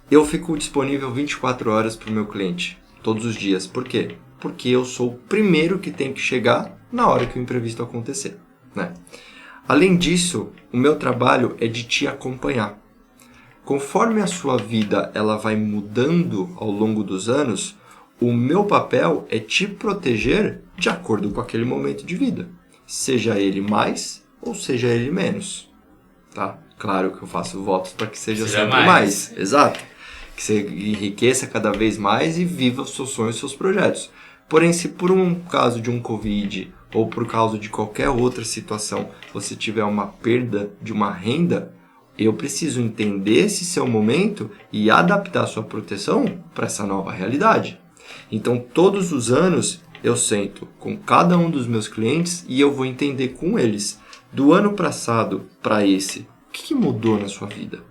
Eu fico disponível 24 horas para o meu cliente, todos os dias. Por quê? Porque eu sou o primeiro que tem que chegar na hora que o imprevisto acontecer. Né? Além disso, o meu trabalho é de te acompanhar. Conforme a sua vida ela vai mudando ao longo dos anos, o meu papel é te proteger de acordo com aquele momento de vida. Seja ele mais ou seja ele menos. Tá? Claro que eu faço votos para que seja sempre mais. Exato. Que você enriqueça cada vez mais e viva os seus sonhos e seus projetos. Porém, se por um caso de um Covid ou por causa de qualquer outra situação você tiver uma perda de uma renda, eu preciso entender esse seu momento e adaptar a sua proteção para essa nova realidade. Então, todos os anos eu sento com cada um dos meus clientes e eu vou entender com eles, do ano passado para esse, o que mudou na sua vida?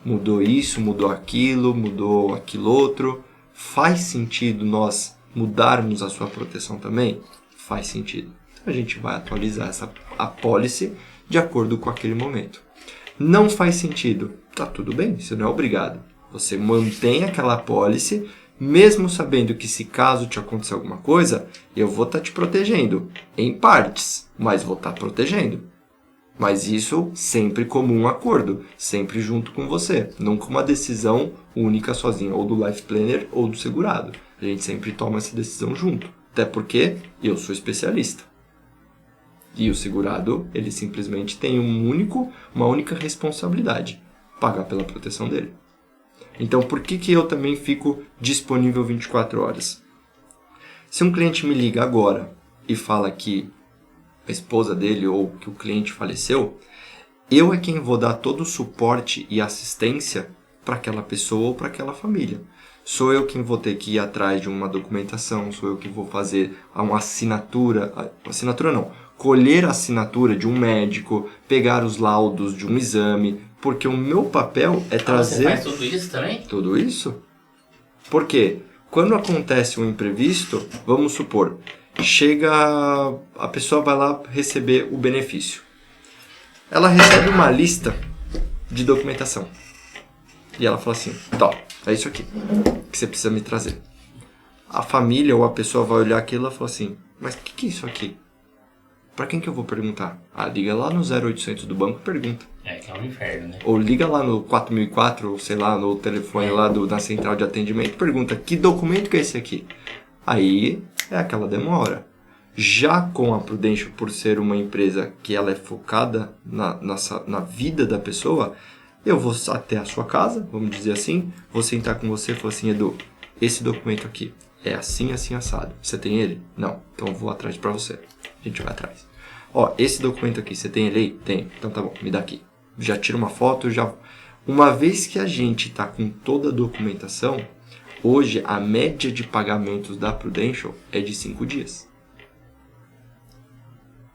Mudou isso, mudou aquilo outro? Faz sentido nós mudarmos a sua proteção também? Faz sentido. Então a gente vai atualizar a policy de acordo com aquele momento. Não faz sentido? Tá tudo bem, você não é obrigado. Você mantém aquela policy, mesmo sabendo que se caso te acontecer alguma coisa, eu vou estar te protegendo em partes, mas vou estar protegendo. Mas isso sempre como um acordo, sempre junto com você, não com uma decisão única sozinha, ou do Life Planner ou do segurado. A gente sempre toma essa decisão junto, até porque eu sou especialista. E o segurado, ele simplesmente tem uma única responsabilidade, pagar pela proteção dele. Então, por que eu também fico disponível 24 horas? Se um cliente me liga agora e fala que a esposa dele ou que o cliente faleceu, eu é quem vou dar todo o suporte e assistência para aquela pessoa ou para aquela família. Sou eu quem vou ter que ir atrás de uma documentação, sou eu que vou fazer uma colher a assinatura de um médico, pegar os laudos de um exame, porque o meu papel é trazer... Você faz tudo isso também? Tudo isso. Por quê? Quando acontece um imprevisto, vamos supor, a pessoa vai lá receber o benefício. Ela recebe uma lista de documentação. E ela fala assim, tá, é isso aqui que você precisa me trazer. A família ou a pessoa vai olhar aquilo e fala assim, mas o que é isso aqui? Pra quem que eu vou perguntar? Liga lá no 0800 do banco e pergunta. Que é um inferno, né? Ou liga lá no 4004, ou sei lá, no telefone lá da central de atendimento e pergunta, que documento que é esse aqui? Aí é aquela demora. Já com a Prudential, por ser uma empresa que ela é focada na vida da pessoa, eu vou até a sua casa, vamos dizer assim, vou sentar com você e falar assim, Edu, esse documento aqui é assim, assim, assado. Você tem ele? Não. Então eu vou atrás pra você. A gente vai atrás. Esse documento aqui, você tem ele aí? Tem. Então tá bom, me dá aqui. Já tira uma foto, já... Uma vez que a gente tá com toda a documentação, hoje a média de pagamentos da Prudential é de 5 dias.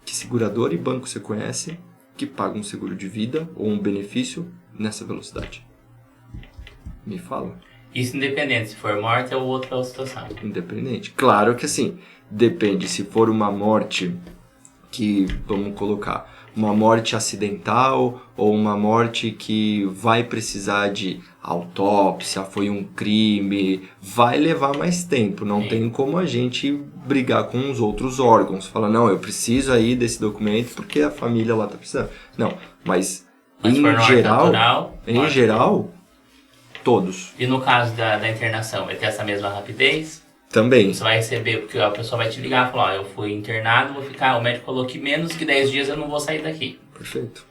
Que seguradora e banco você conhece que paga um seguro de vida ou um benefício nessa velocidade? Me fala. Isso independente se for morte ou outra situação. Independente. Claro que assim, depende. Se for uma morte que, vamos colocar, uma morte acidental ou uma morte que vai precisar de autópsia, foi um crime, vai levar mais tempo. Não tem como a gente brigar com os outros órgãos. Falar, não, eu preciso aí desse documento porque a família lá tá precisando. Não, mas em geral, todos. E no caso da internação, vai ter essa mesma rapidez? Também. Você vai receber, porque a pessoa vai te ligar e falar, eu fui internado, vou ficar, o médico falou que menos que 10 dias eu não vou sair daqui. Perfeito.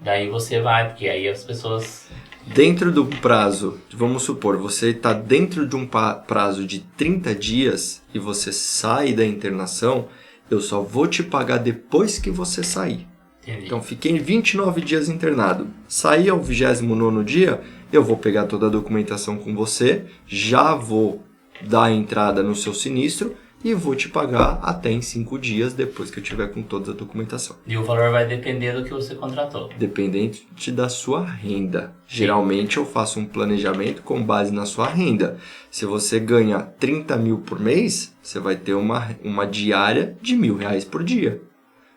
Daí você vai, porque aí as pessoas... Dentro do prazo, vamos supor, você está dentro de um prazo de 30 dias e você sai da internação, eu só vou te pagar depois que você sair. Entendi. Então, fiquei 29 dias internado. Saí ao 29º dia, eu vou pegar toda a documentação com você, já vou dar a entrada no seu sinistro e vou te pagar até em 5 dias depois que eu tiver com toda a documentação. E o valor vai depender do que você contratou. Dependente da sua renda. Geralmente eu faço um planejamento com base na sua renda. Se você ganha 30 mil por mês, você vai ter uma diária de R$1.000 por dia.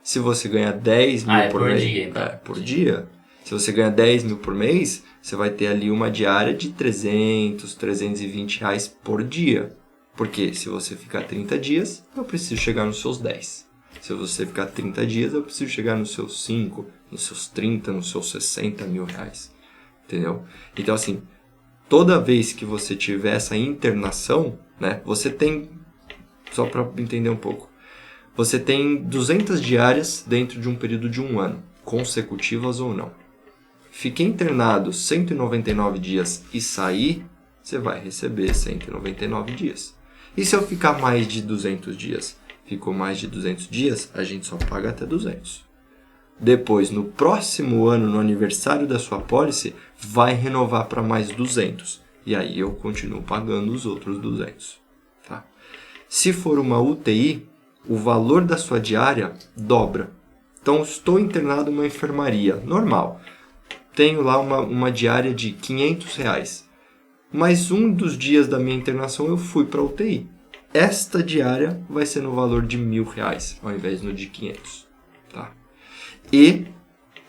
Se você ganha 10 mil por mês, dia, então. por dia. Se você ganha 10 mil por mês, você vai ter ali uma diária de 300, R$320 por dia. Porque se você ficar 30 dias, eu preciso chegar nos seus 10. Se você ficar 30 dias, eu preciso chegar nos seus 5, nos seus 30, nos seus 60 mil reais. Entendeu? Então, assim, toda vez que você tiver essa internação, né, você tem, só para entender um pouco, você tem 200 diárias dentro de um período de 1 ano, consecutivas ou não. Fiquei internado 199 dias e sair, você vai receber 199 dias. E se eu ficar mais de 200 dias? Ficou mais de 200 dias, a gente só paga até 200. Depois, no próximo ano, no aniversário da sua pólice, vai renovar para mais 200. E aí eu continuo pagando os outros 200. Tá? Se for uma UTI, o valor da sua diária dobra. Então, estou internado em uma enfermaria normal. Tenho lá uma diária de R$500. Mas um dos dias da minha internação eu fui para a UTI. Esta diária vai ser no valor de R$1.000, ao invés no de 500. Tá? E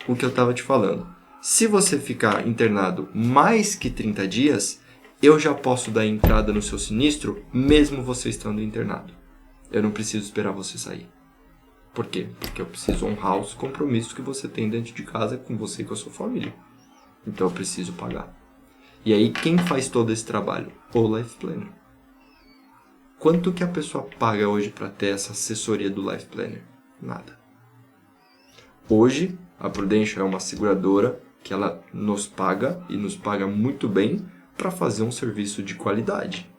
o que eu estava te falando. Se você ficar internado mais que 30 dias, eu já posso dar entrada no seu sinistro, mesmo você estando internado. Eu não preciso esperar você sair. Por quê? Porque eu preciso honrar os compromissos que você tem dentro de casa com você e com a sua família. Então eu preciso pagar. E aí, quem faz todo esse trabalho? O Life Planner. Quanto que a pessoa paga hoje para ter essa assessoria do Life Planner? Nada. Hoje, a Prudential é uma seguradora que ela nos paga, e nos paga muito bem, para fazer um serviço de qualidade.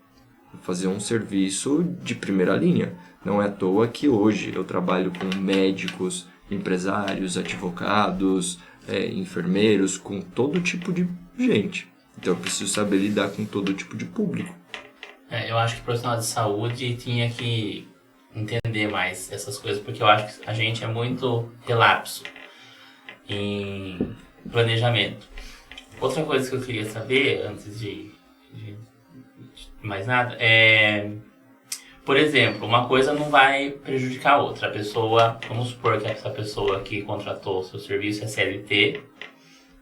Fazer um serviço de primeira linha. Não é à toa que hoje eu trabalho com médicos, empresários, advogados, enfermeiros, com todo tipo de gente. Então eu preciso saber lidar com todo tipo de público. Eu acho que o profissional de saúde tinha que entender mais essas coisas, porque eu acho que a gente é muito relapso em planejamento. Outra coisa que eu queria saber, antes de mais nada, por exemplo, uma coisa não vai prejudicar a outra. A pessoa, vamos supor que essa pessoa que contratou o seu serviço é CLT,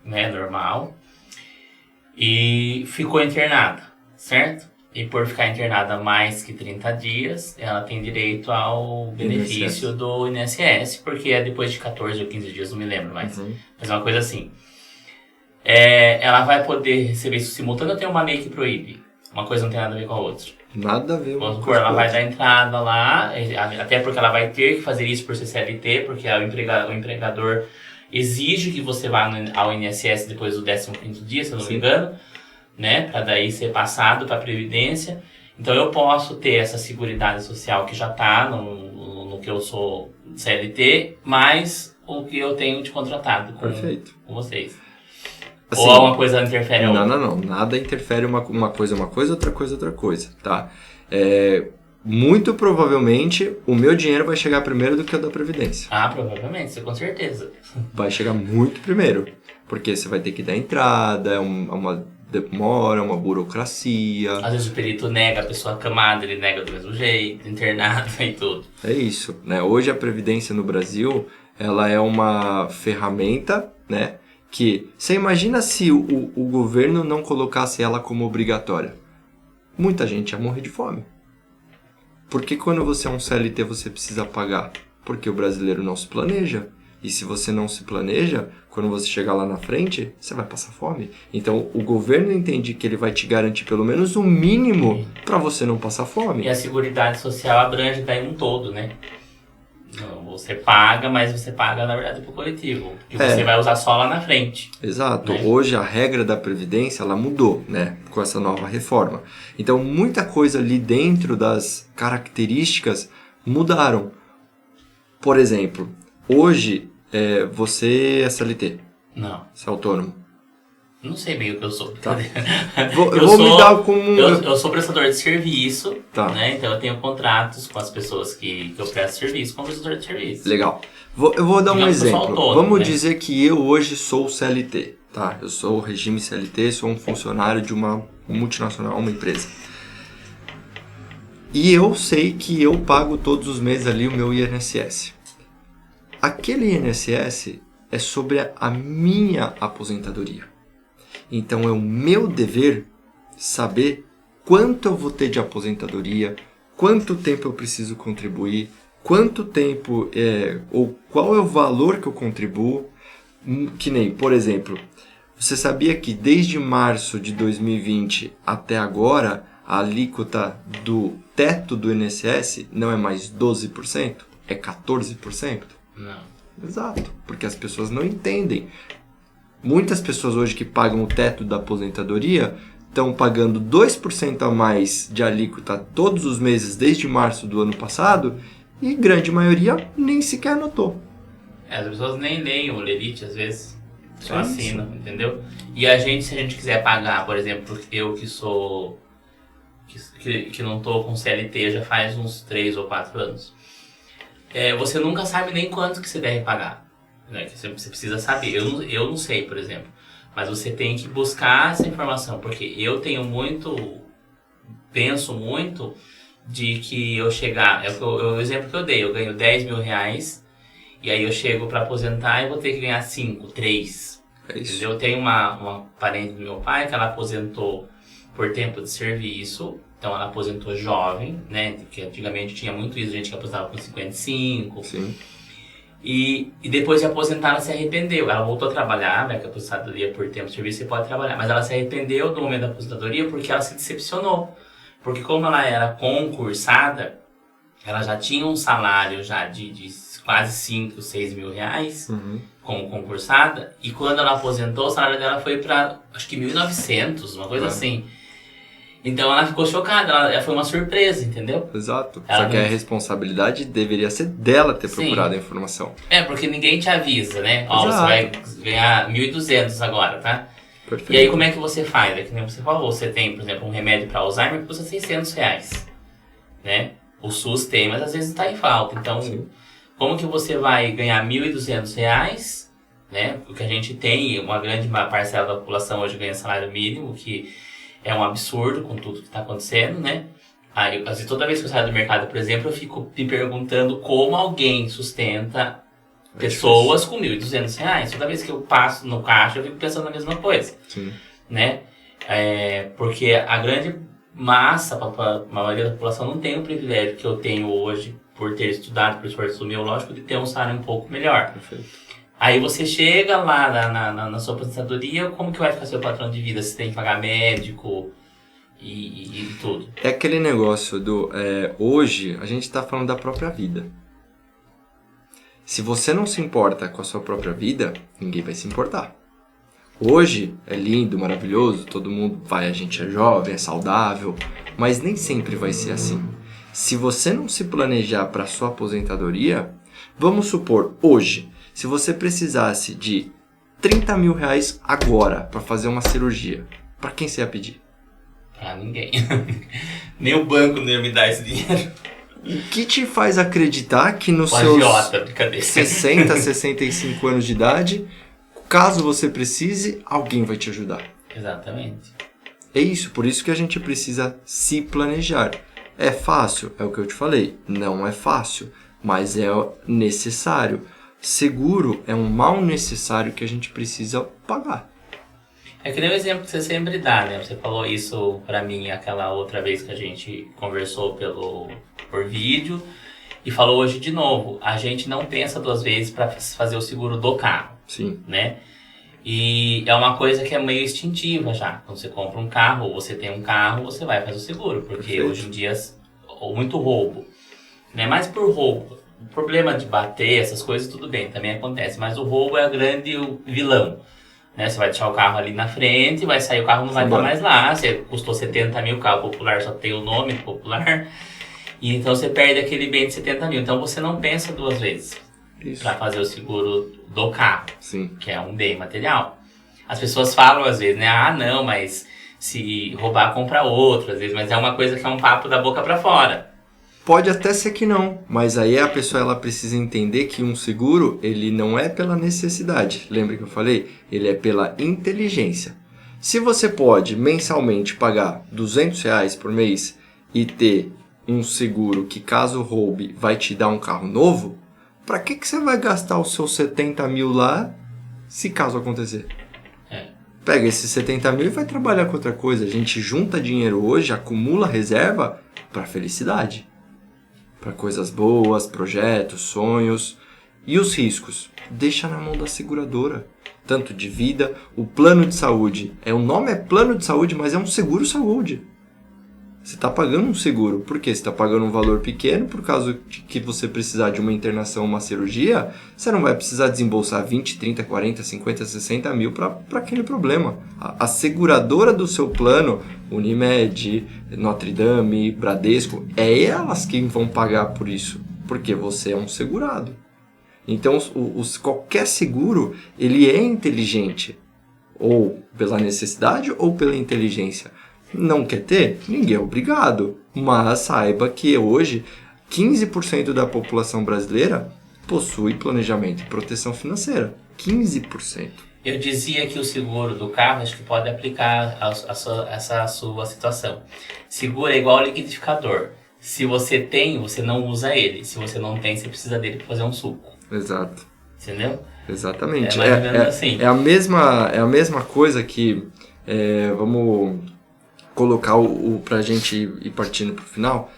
né, normal, e ficou internada, certo? E por ficar internada mais que 30 dias, ela tem direito ao benefício do INSS, porque é depois de 14 ou 15 dias, não me lembro mais. Mas é uma coisa assim. Ela vai poder receber isso simultâneo ou tem uma lei que proíbe? Uma coisa não tem nada a ver com a outra. Nada a ver. Vamos supor, ela vai dar entrada lá, até porque ela vai ter que fazer isso por ser CLT, porque o empregador exige que você vá ao INSS depois do 15º dia, se eu não me engano, né, para daí ser passado para a Previdência. Então eu posso ter essa seguridade social que já está no que eu sou CLT, mais o que eu tenho de contratado com vocês. Assim, ou uma coisa interfere a outra? Não. Nada interfere uma coisa, outra coisa, tá? muito provavelmente o meu dinheiro vai chegar primeiro do que o da Previdência. Ah, provavelmente, isso com certeza. Vai chegar muito primeiro. Porque você vai ter que dar entrada, é uma demora, uma burocracia. Às vezes o perito nega a pessoa acamada, ele nega do mesmo jeito, internado e tudo. É isso, né? Hoje a Previdência no Brasil, ela é uma ferramenta, né? Que você imagina se o governo não colocasse ela como obrigatória. Muita gente ia morrer de fome. Porque quando você é um CLT você precisa pagar? Porque o brasileiro não se planeja. E se você não se planeja, quando você chegar lá na frente, você vai passar fome. Então, o governo entende que ele vai te garantir pelo menos o mínimo para você não passar fome. E a Seguridade Social abrange daí um todo, né? Você paga, mas você paga, na verdade, pro coletivo. Que você vai usar só lá na frente. Exato. Né? Hoje, a regra da Previdência, ela mudou, né? Com essa nova reforma. Então, muita coisa ali dentro das características mudaram. Por exemplo, hoje... você é CLT? Não. Você é autônomo? Não sei bem o que eu sou. Tá. Vou me dar como... Eu sou prestador de serviço, tá. Né? Então eu tenho contratos com as pessoas que eu presto serviço como prestador de serviço. Legal. Eu vou dar um exemplo. Autônomo, Vamos né? dizer que eu hoje sou CLT, tá? Eu sou o regime CLT, sou um funcionário de uma multinacional, uma empresa. E eu sei que eu pago todos os meses ali o meu INSS. Aquele INSS é sobre a minha aposentadoria. Então é o meu dever saber quanto eu vou ter de aposentadoria, quanto tempo eu preciso contribuir, quanto tempo ou qual é o valor que eu contribuo. Que nem, por exemplo, você sabia que desde março de 2020 até agora a alíquota do teto do INSS não é mais 12%, é 14%? Não. Exato, porque as pessoas não entendem. Muitas pessoas hoje que pagam o teto da aposentadoria estão pagando 2% a mais de alíquota todos os meses desde março do ano passado e grande maioria nem sequer notou. As pessoas nem leem o lerite às vezes, só assinam, entendeu? E a gente, se a gente quiser pagar, por exemplo, eu que sou... que não tô com CLT já faz uns 3 ou 4 anos. Você nunca sabe nem quanto que você deve pagar, né? Que você precisa saber. Eu não sei, por exemplo. Mas você tem que buscar essa informação, porque eu penso muito de que eu chegar... o exemplo que eu dei, eu ganho 10 mil reais e aí eu chego para aposentar e vou ter que ganhar 5, 3. É isso. Eu tenho uma parente do meu pai que ela aposentou por tempo de serviço. Então ela aposentou jovem, né? Porque antigamente tinha muito isso, gente que aposentava com 55. Sim. E depois de aposentar ela se arrependeu. Ela voltou a trabalhar, né? Que a aposentadoria por tempo de serviço você pode trabalhar. Mas ela se arrependeu do momento da aposentadoria porque ela se decepcionou. Porque como ela era concursada, ela já tinha um salário já de quase 5, 6 mil reais como concursada. E quando ela aposentou, o salário dela foi para acho que 1.900, uma coisa assim. Então ela ficou chocada, ela foi uma surpresa, entendeu? Exato. Ela Só que a responsabilidade deveria ser dela ter procurado a informação. Porque ninguém te avisa, né? Ó, você vai ganhar 1.200 agora, tá? Perfeito. E aí como é que você faz? É que nem você falou, você tem, por exemplo, um remédio para Alzheimer que custa 600 reais, né? O SUS tem, mas às vezes está em falta. Então, como que você vai ganhar 1.200 reais, né? Porque a gente tem, uma grande parcela da população hoje ganha salário mínimo, que é um absurdo com tudo que está acontecendo, né? Aí, assim, toda vez que eu saio do mercado, por exemplo, eu fico me perguntando como alguém sustenta pessoas com 1.200 reais. Toda vez que eu passo no caixa, eu fico pensando na mesma coisa. Sim. Né? Porque a grande massa, a maioria da população não tem o privilégio que eu tenho hoje, por ter estudado, por esforço meu, lógico, de ter um salário um pouco melhor. Perfeito. Aí você chega lá na sua aposentadoria, como que vai ficar seu patrão de vida? Você tem que pagar médico e tudo. É aquele negócio do... hoje, a gente está falando da própria vida. Se você não se importa com a sua própria vida, ninguém vai se importar. Hoje é lindo, maravilhoso, todo mundo vai, a gente é jovem, é saudável, mas nem sempre vai ser assim. Se você não se planejar para a sua aposentadoria, vamos supor, hoje... Se você precisasse de 30 mil reais agora para fazer uma cirurgia, para quem você ia pedir? Pra ninguém. Nem o banco não ia me dar esse dinheiro. O que te faz acreditar que nos O seus agiota, brincadeira. 60, 65 anos de idade, caso você precise, alguém vai te ajudar? Exatamente. É isso, por isso que a gente precisa se planejar. É fácil? É o que eu te falei. Não é fácil, mas é necessário. Seguro é um mal necessário que a gente precisa pagar. É que nem o exemplo que você sempre dá, né? Você falou isso pra mim aquela outra vez que a gente conversou por vídeo e falou hoje de novo. A gente não pensa duas vezes pra fazer o seguro do carro, Sim. né? E é uma coisa que é meio instintiva já. Quando você compra um carro ou você tem um carro, você vai fazer o seguro. Porque Perfeito. hoje em dia, muito roubo. Não é mais por roubo. O problema de bater, essas coisas, tudo bem, também acontece. Mas o roubo é o grande vilão. Né? Você vai deixar o carro ali na frente, vai sair, o carro não vai estar mais lá. Você custou 70 mil, o carro popular só tem o nome popular. E então você perde aquele bem de 70 mil. Então você não pensa duas vezes para fazer o seguro do carro. Sim. Que é um bem material. As pessoas falam às vezes, né? Ah, não, mas se roubar, compra outro, às vezes. Mas é uma coisa que é um papo da boca para fora. Pode até ser que não, mas aí a pessoa ela precisa entender que um seguro, ele não é pela necessidade. Lembra que eu falei? Ele é pela inteligência. Se você pode mensalmente pagar R$200 por mês e ter um seguro que caso roube vai te dar um carro novo, para que você vai gastar os seus 70 mil lá se caso acontecer? Pega esses 70 mil e vai trabalhar com outra coisa. A gente junta dinheiro hoje, acumula reserva para felicidade. Para coisas boas, projetos, sonhos. E os riscos? Deixa na mão da seguradora. Tanto de vida, o plano de saúde. O nome é plano de saúde, mas é um seguro saúde. Você está pagando um seguro. Por quê? Você está pagando um valor pequeno, por causa de que você precisar de uma internação, uma cirurgia, você não vai precisar desembolsar 20, 30, 40, 50, 60 mil para aquele problema. A seguradora do seu plano, Unimed, Notre Dame, Bradesco, é elas quem vão pagar por isso, porque você é um segurado. Então, qualquer seguro, ele é inteligente, ou pela necessidade ou pela inteligência. Não quer ter? Ninguém é obrigado. Mas saiba que hoje 15% da população brasileira possui planejamento e proteção financeira. 15%. Eu dizia que o seguro do carro acho que pode aplicar essa sua situação. Seguro é igual ao liquidificador. Se você tem, você não usa ele. Se você não tem, você precisa dele para fazer um suco. Exato. Entendeu? Exatamente. É mais ou menos assim. É a mesma coisa que... vamos colocar pra gente ir partindo pro final.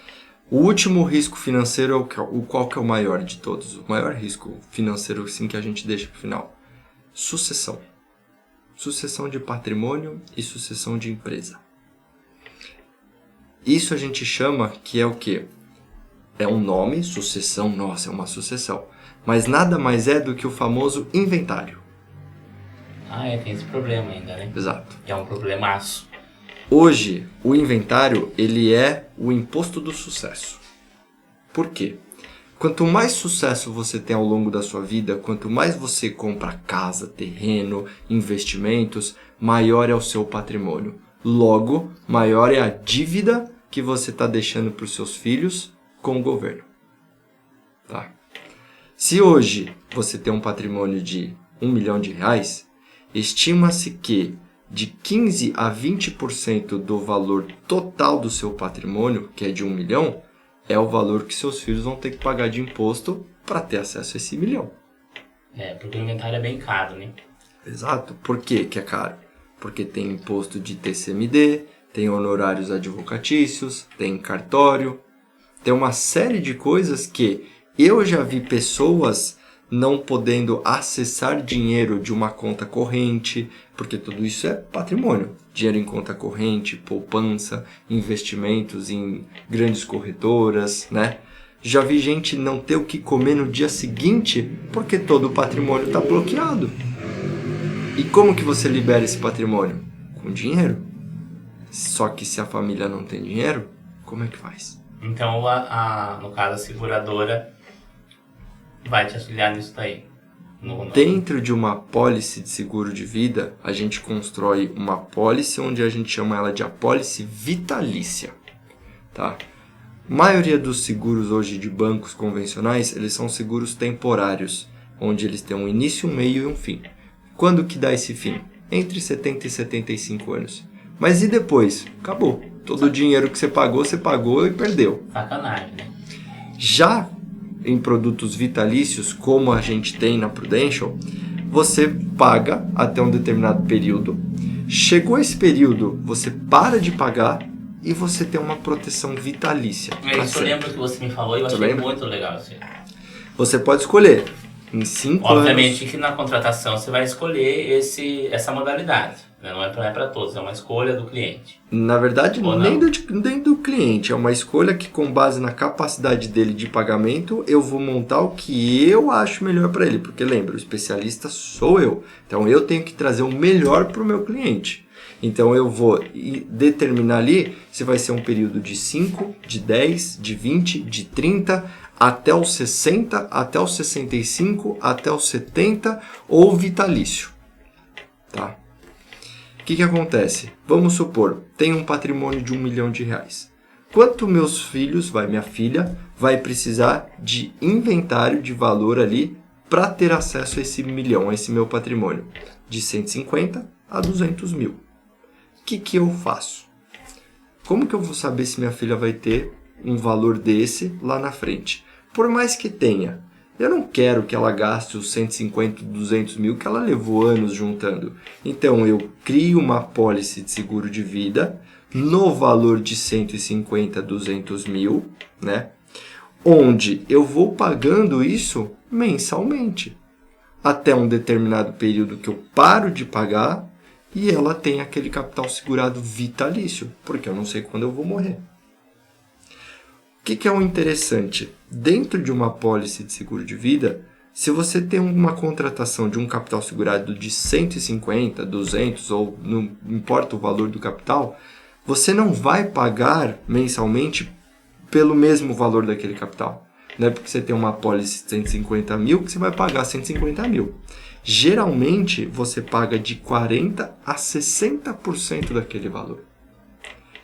O último risco financeiro é qual que é o maior de todos? O maior risco financeiro sim que a gente deixa pro final. Sucessão. Sucessão de patrimônio e sucessão de empresa. Isso a gente chama que é o quê? É um nome, sucessão, nossa, é uma sucessão. Mas nada mais é do que o famoso inventário. Tem esse problema ainda, né? Exato. É um problemaço. Hoje, o inventário, ele é o imposto do sucesso. Por quê? Quanto mais sucesso você tem ao longo da sua vida, quanto mais você compra casa, terreno, investimentos, maior é o seu patrimônio. Logo, maior é a dívida que você está deixando para os seus filhos com o governo. Tá? Se hoje você tem um patrimônio de R$1 milhão, estima-se que de 15% a 20% do valor total do seu patrimônio, que é de 1 milhão, é o valor que seus filhos vão ter que pagar de imposto para ter acesso a esse milhão. Porque o inventário é bem caro, né? Exato. Por que é caro? Porque tem imposto de TCMD, tem honorários advocatícios, tem cartório, tem uma série de coisas que eu já vi pessoas não podendo acessar dinheiro de uma conta corrente, porque tudo isso é patrimônio. Dinheiro em conta corrente, poupança, investimentos em grandes corretoras, né? Já vi gente não ter o que comer no dia seguinte porque todo o patrimônio está bloqueado. E como que você libera esse patrimônio? Com dinheiro. Só que se a família não tem dinheiro, como é que faz? Então, no caso, a seguradora vai te auxiliar nisso daí. Dentro de uma apólice de seguro de vida, a gente constrói uma apólice onde a gente chama ela de apólice vitalícia, tá? A maioria dos seguros hoje de bancos convencionais, eles são seguros temporários, onde eles têm um início, um meio e um fim. Quando que dá esse fim? Entre 70 e 75 anos. Mas e depois? Acabou. Todo o dinheiro que você pagou e perdeu. Sacanagem, né? Já em produtos vitalícios, como a gente tem na Prudential, você paga até um determinado período. Chegou esse período, você para de pagar e você tem uma proteção vitalícia. Isso eu lembro que você me falou e eu achei muito legal isso. Você pode escolher em 5 anos. Obviamente que na contratação você vai escolher essa modalidade. Não é para todos, é uma escolha do cliente. Na verdade, nem do cliente. É uma escolha que, com base na capacidade dele de pagamento, eu vou montar o que eu acho melhor para ele. Porque lembra, o especialista sou eu. Então eu tenho que trazer o melhor para o meu cliente. Então eu vou determinar ali se vai ser um período de 5, de 10, de 20, de 30, até os 60, até os 65, até os 70 ou vitalício. Tá? O que acontece? Vamos supor, tem um patrimônio de R$1 milhão. Quanto meus filhos, minha filha, vai precisar de inventário de valor ali para ter acesso a esse milhão, a esse meu patrimônio? De 150 a 200 mil. O que eu faço? Como que eu vou saber se minha filha vai ter um valor desse lá na frente? Por mais que tenha, eu não quero que ela gaste os 150, 200 mil que ela levou anos juntando. Então eu crio uma apólice de seguro de vida no valor de 150, 200 mil, né? Onde eu vou pagando isso mensalmente. Até um determinado período que eu paro de pagar e ela tem aquele capital segurado vitalício, porque eu não sei quando eu vou morrer. O que é o interessante? Dentro de uma apólice de seguro de vida, se você tem uma contratação de um capital segurado de 150, 200 ou não importa o valor do capital, você não vai pagar mensalmente pelo mesmo valor daquele capital. Não é porque você tem uma apólice de 150 mil que você vai pagar 150 mil. Geralmente, você paga de 40% a 60% daquele valor.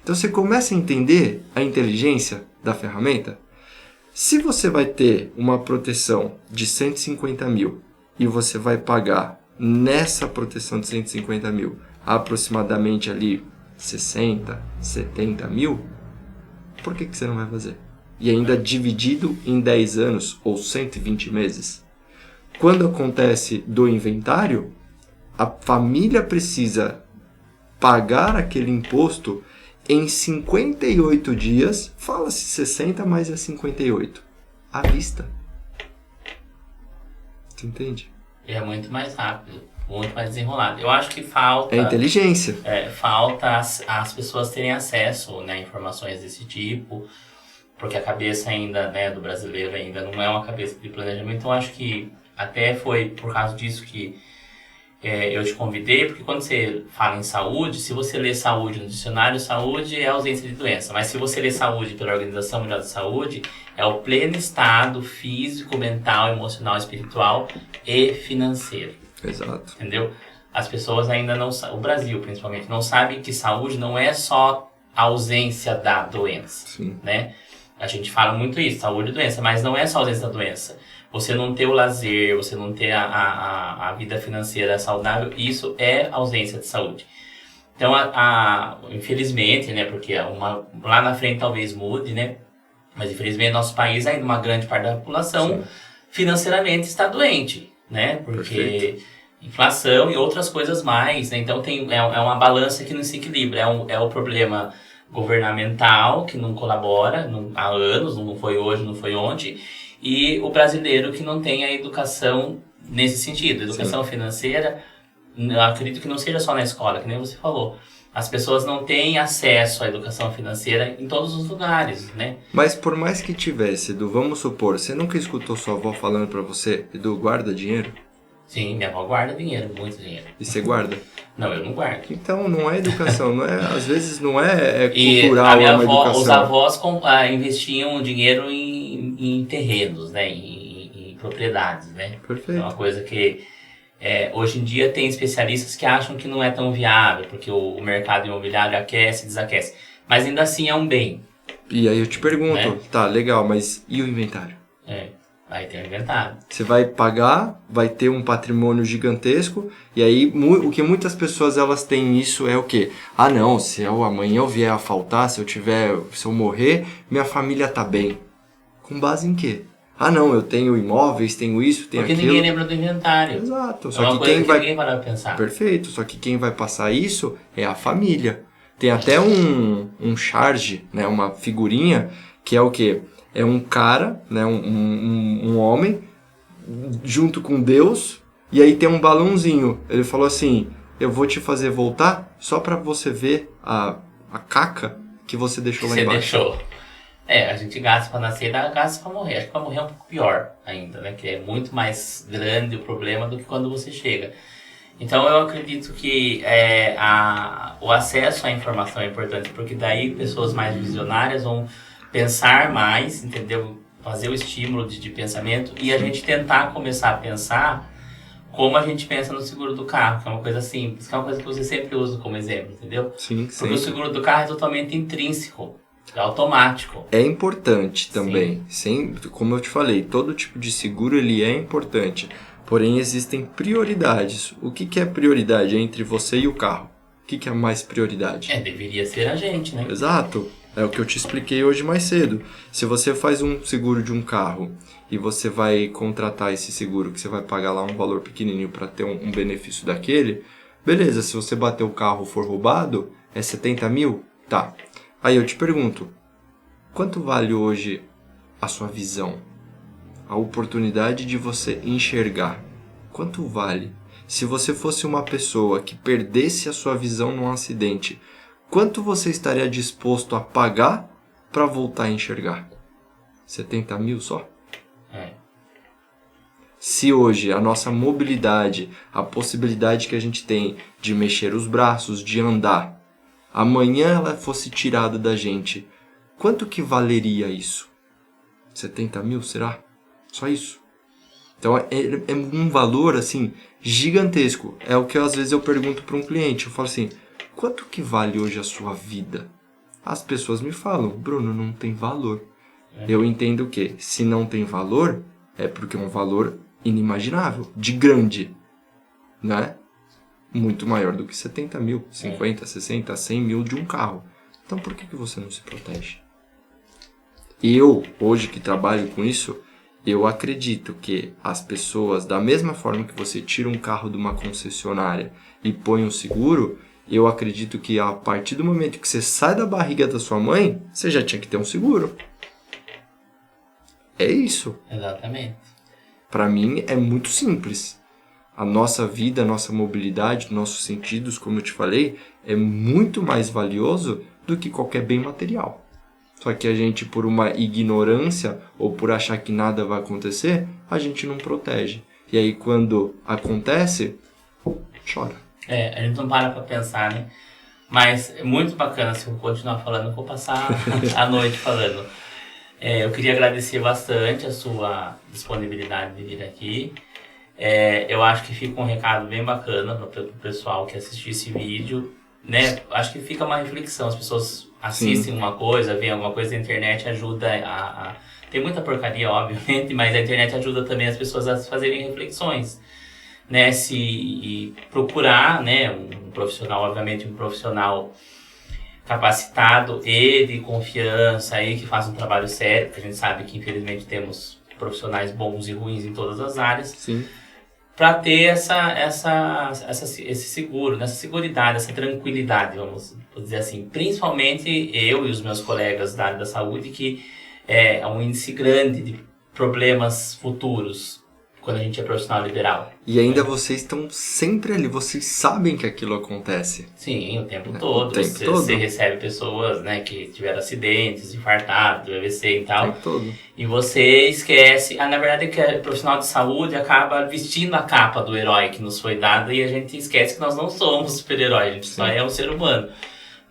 Então, você começa a entender a inteligência da ferramenta. Se você vai ter uma proteção de 150 mil e você vai pagar nessa proteção de 150 mil aproximadamente ali 60, 70 mil, por que você não vai fazer? E ainda dividido em 10 anos ou 120 meses. Quando acontece do inventário, a família precisa pagar aquele imposto em 58 dias, fala-se 60, mas é 58, à vista. Você entende? É muito mais rápido, muito mais desenrolado. Eu acho que falta... É inteligência. Falta as pessoas terem acesso, né, a informações desse tipo, porque a cabeça ainda, né, do brasileiro ainda não é uma cabeça de planejamento. Então, acho que até foi por causa disso que eu te convidei, porque quando você fala em saúde, se você lê saúde no dicionário, saúde é ausência de doença. Mas se você lê saúde pela Organização Mundial da Saúde, é o pleno estado físico, mental, emocional, espiritual e financeiro. Exato. Entendeu? As pessoas ainda não sabem, o Brasil principalmente, não sabe que saúde não é só a ausência da doença. Sim. Né? A gente fala muito isso, saúde e doença, mas não é só a ausência da doença. Você não ter o lazer, você não ter a vida financeira saudável, isso é ausência de saúde. Então, infelizmente, né, porque lá na frente talvez mude, né, mas infelizmente nosso país ainda uma grande parte da população Sim. financeiramente está doente, né, porque Perfeito. Inflação e outras coisas mais, né, então é uma balança que não se equilibra, é o problema governamental que não colabora há anos, não foi hoje, não foi ontem, e o brasileiro que não tem a educação nesse sentido. Educação Sim. financeira, eu acredito que não seja só na escola, que nem você falou. As pessoas não têm acesso à educação financeira em todos os lugares, né? Mas por mais que tivesse, Edu, vamos supor, você nunca escutou sua avó falando pra você, Edu, guarda dinheiro? Sim, minha avó guarda dinheiro, muito dinheiro. E você guarda? Não, eu não guardo. Então, não é educação, não é, às vezes não é cultural, e a minha uma avó, educação. Os avós investiam dinheiro em terrenos, né? Em propriedades, né? Perfeito. É uma coisa que hoje em dia tem especialistas que acham que não é tão viável, porque o mercado imobiliário aquece e desaquece. Mas ainda assim é um bem. E aí eu te pergunto, Né? tá, legal, mas e o inventário? Vai ter um inventário. Você vai pagar, vai ter um patrimônio gigantesco, e aí o que muitas pessoas elas têm isso é o quê? Ah não, se amanhã eu vier a faltar, se eu morrer, minha família tá bem. Com base em quê? Ah não, eu tenho imóveis, tenho isso, tenho Porque aquilo. ninguém lembra do inventário. Exato, É só uma que coisa quem que vai... ninguém para pensar. Perfeito, só que quem vai passar isso é a família. Tem até um charge, né, uma figurinha, que é o quê? É um cara, né, um homem, junto com Deus, e aí tem um balãozinho. Ele falou assim, eu vou te fazer voltar só pra você ver a caca que você deixou lá embaixo. A gente gasta pra nascer e gasta pra morrer. Acho que pra morrer é um pouco pior ainda, né? Que é muito mais grande o problema do que quando você chega. Então eu acredito que o acesso à informação é importante, porque daí pessoas mais visionárias vão pensar mais, entendeu? Fazer o estímulo de pensamento e a gente tentar começar a pensar como a gente pensa no seguro do carro, que é uma coisa simples, que é uma coisa que você sempre usa como exemplo, entendeu? Sim, porque o seguro do carro é totalmente intrínseco, é automático. É importante também, como eu te falei, todo tipo de seguro ele é importante, porém existem prioridades. O que é prioridade entre você e o carro? O que é mais prioridade? Deveria ser a gente, né? Exato. É o que eu te expliquei hoje mais cedo. Se você faz um seguro de um carro e você vai contratar esse seguro, que você vai pagar lá um valor pequenininho para ter um benefício daquele, beleza, se você bater o carro for roubado, é 70 mil? Tá. Aí eu te pergunto, quanto vale hoje a sua visão? A oportunidade de você enxergar. Quanto vale? Se você fosse uma pessoa que perdesse a sua visão num acidente, quanto você estaria disposto a pagar para voltar a enxergar? 70 mil só? Se hoje a nossa mobilidade, a possibilidade que a gente tem de mexer os braços, de andar, amanhã ela fosse tirada da gente, quanto que valeria isso? 70 mil, será? Só isso. Então é um valor assim gigantesco. É o que às vezes eu pergunto para um cliente. Eu falo assim, quanto que vale hoje a sua vida? As pessoas me falam, Bruno, não tem valor. Eu entendo que se não tem valor, é porque é um valor inimaginável, de grande, né? Muito maior do que 70 mil, 50, 60, 100 mil de um carro. Então por que você não se protege? Eu, hoje que trabalho com isso, eu acredito que as pessoas, da mesma forma que você tira um carro de uma concessionária e põe um seguro, eu acredito que a partir do momento que você sai da barriga da sua mãe, você já tinha que ter um seguro. É isso. Exatamente. Para mim é muito simples. A nossa vida, a nossa mobilidade, nossos sentidos, como eu te falei, é muito mais valioso do que qualquer bem material. Só que a gente, por uma ignorância ou por achar que nada vai acontecer, a gente não protege. E aí quando acontece, chora. A gente não para pra pensar, né? Mas é muito bacana, se eu continuar falando, eu vou passar a noite falando. Eu queria agradecer bastante a sua disponibilidade de vir aqui. Eu acho que fica um recado bem bacana para o pessoal que assistir esse vídeo, né? Acho que fica uma reflexão, as pessoas assistem uma coisa, veem alguma coisa na internet, ajuda Tem muita porcaria, obviamente, mas a internet ajuda também as pessoas a fazerem reflexões, né? E procurar, né, um profissional, obviamente um profissional capacitado e de confiança aí, que faça um trabalho sério, porque a gente sabe que infelizmente temos profissionais bons e ruins em todas as áreas. Sim. Para ter esse seguro, essa seguridade, essa tranquilidade, vamos dizer assim. Principalmente eu e os meus colegas da área da saúde, que é um índice grande de problemas futuros quando a gente é profissional liberal. E ainda vocês estão sempre ali, vocês sabem que aquilo acontece. Sim, o tempo todo. Você recebe pessoas, né, que tiveram acidentes, infartados, AVC e tal. O tempo todo. E você esquece. Na verdade, que o profissional de saúde acaba vestindo a capa do herói que nos foi dada e a gente esquece que nós não somos super-herói, a gente só é um ser humano,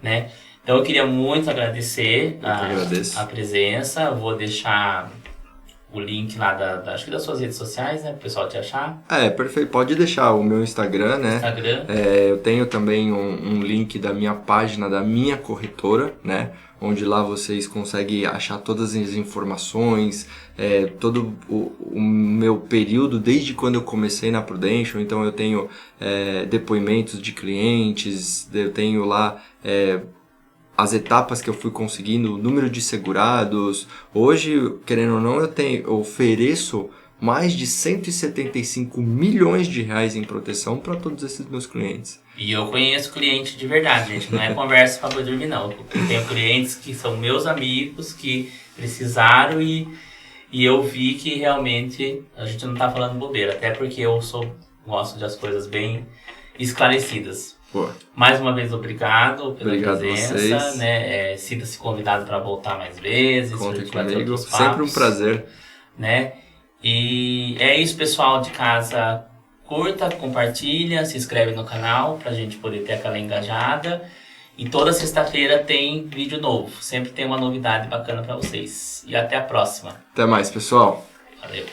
né? Então eu queria muito agradecer a presença. Vou deixar o link lá acho que das suas redes sociais, né? Pro pessoal te achar. Perfeito. Pode deixar o meu Instagram, né? Instagram. Eu tenho também um link da minha página, da minha corretora, né? Onde lá vocês conseguem achar todas as informações, todo o meu período, desde quando eu comecei na Prudential. Então eu tenho depoimentos de clientes, eu tenho lá as etapas que eu fui conseguindo, o número de segurados. Hoje, querendo ou não, eu ofereço mais de 175 milhões de reais em proteção para todos esses meus clientes. E eu conheço cliente de verdade, gente. Não é conversa para boi dormir, não. Eu tenho clientes que são meus amigos, que precisaram e eu vi que realmente a gente não tá falando bobeira. Até porque eu gosto de as coisas bem esclarecidas. Boa. Mais uma vez, obrigado pela presença. Vocês. Né? Sinta-se convidado para voltar mais vezes. Contem comigo. Sempre um prazer. Né? E é isso, pessoal de casa. Curta, compartilha, se inscreve no canal pra gente poder ter aquela engajada. E toda sexta-feira tem vídeo novo. Sempre tem uma novidade bacana pra vocês. E até a próxima. Até mais, pessoal. Valeu.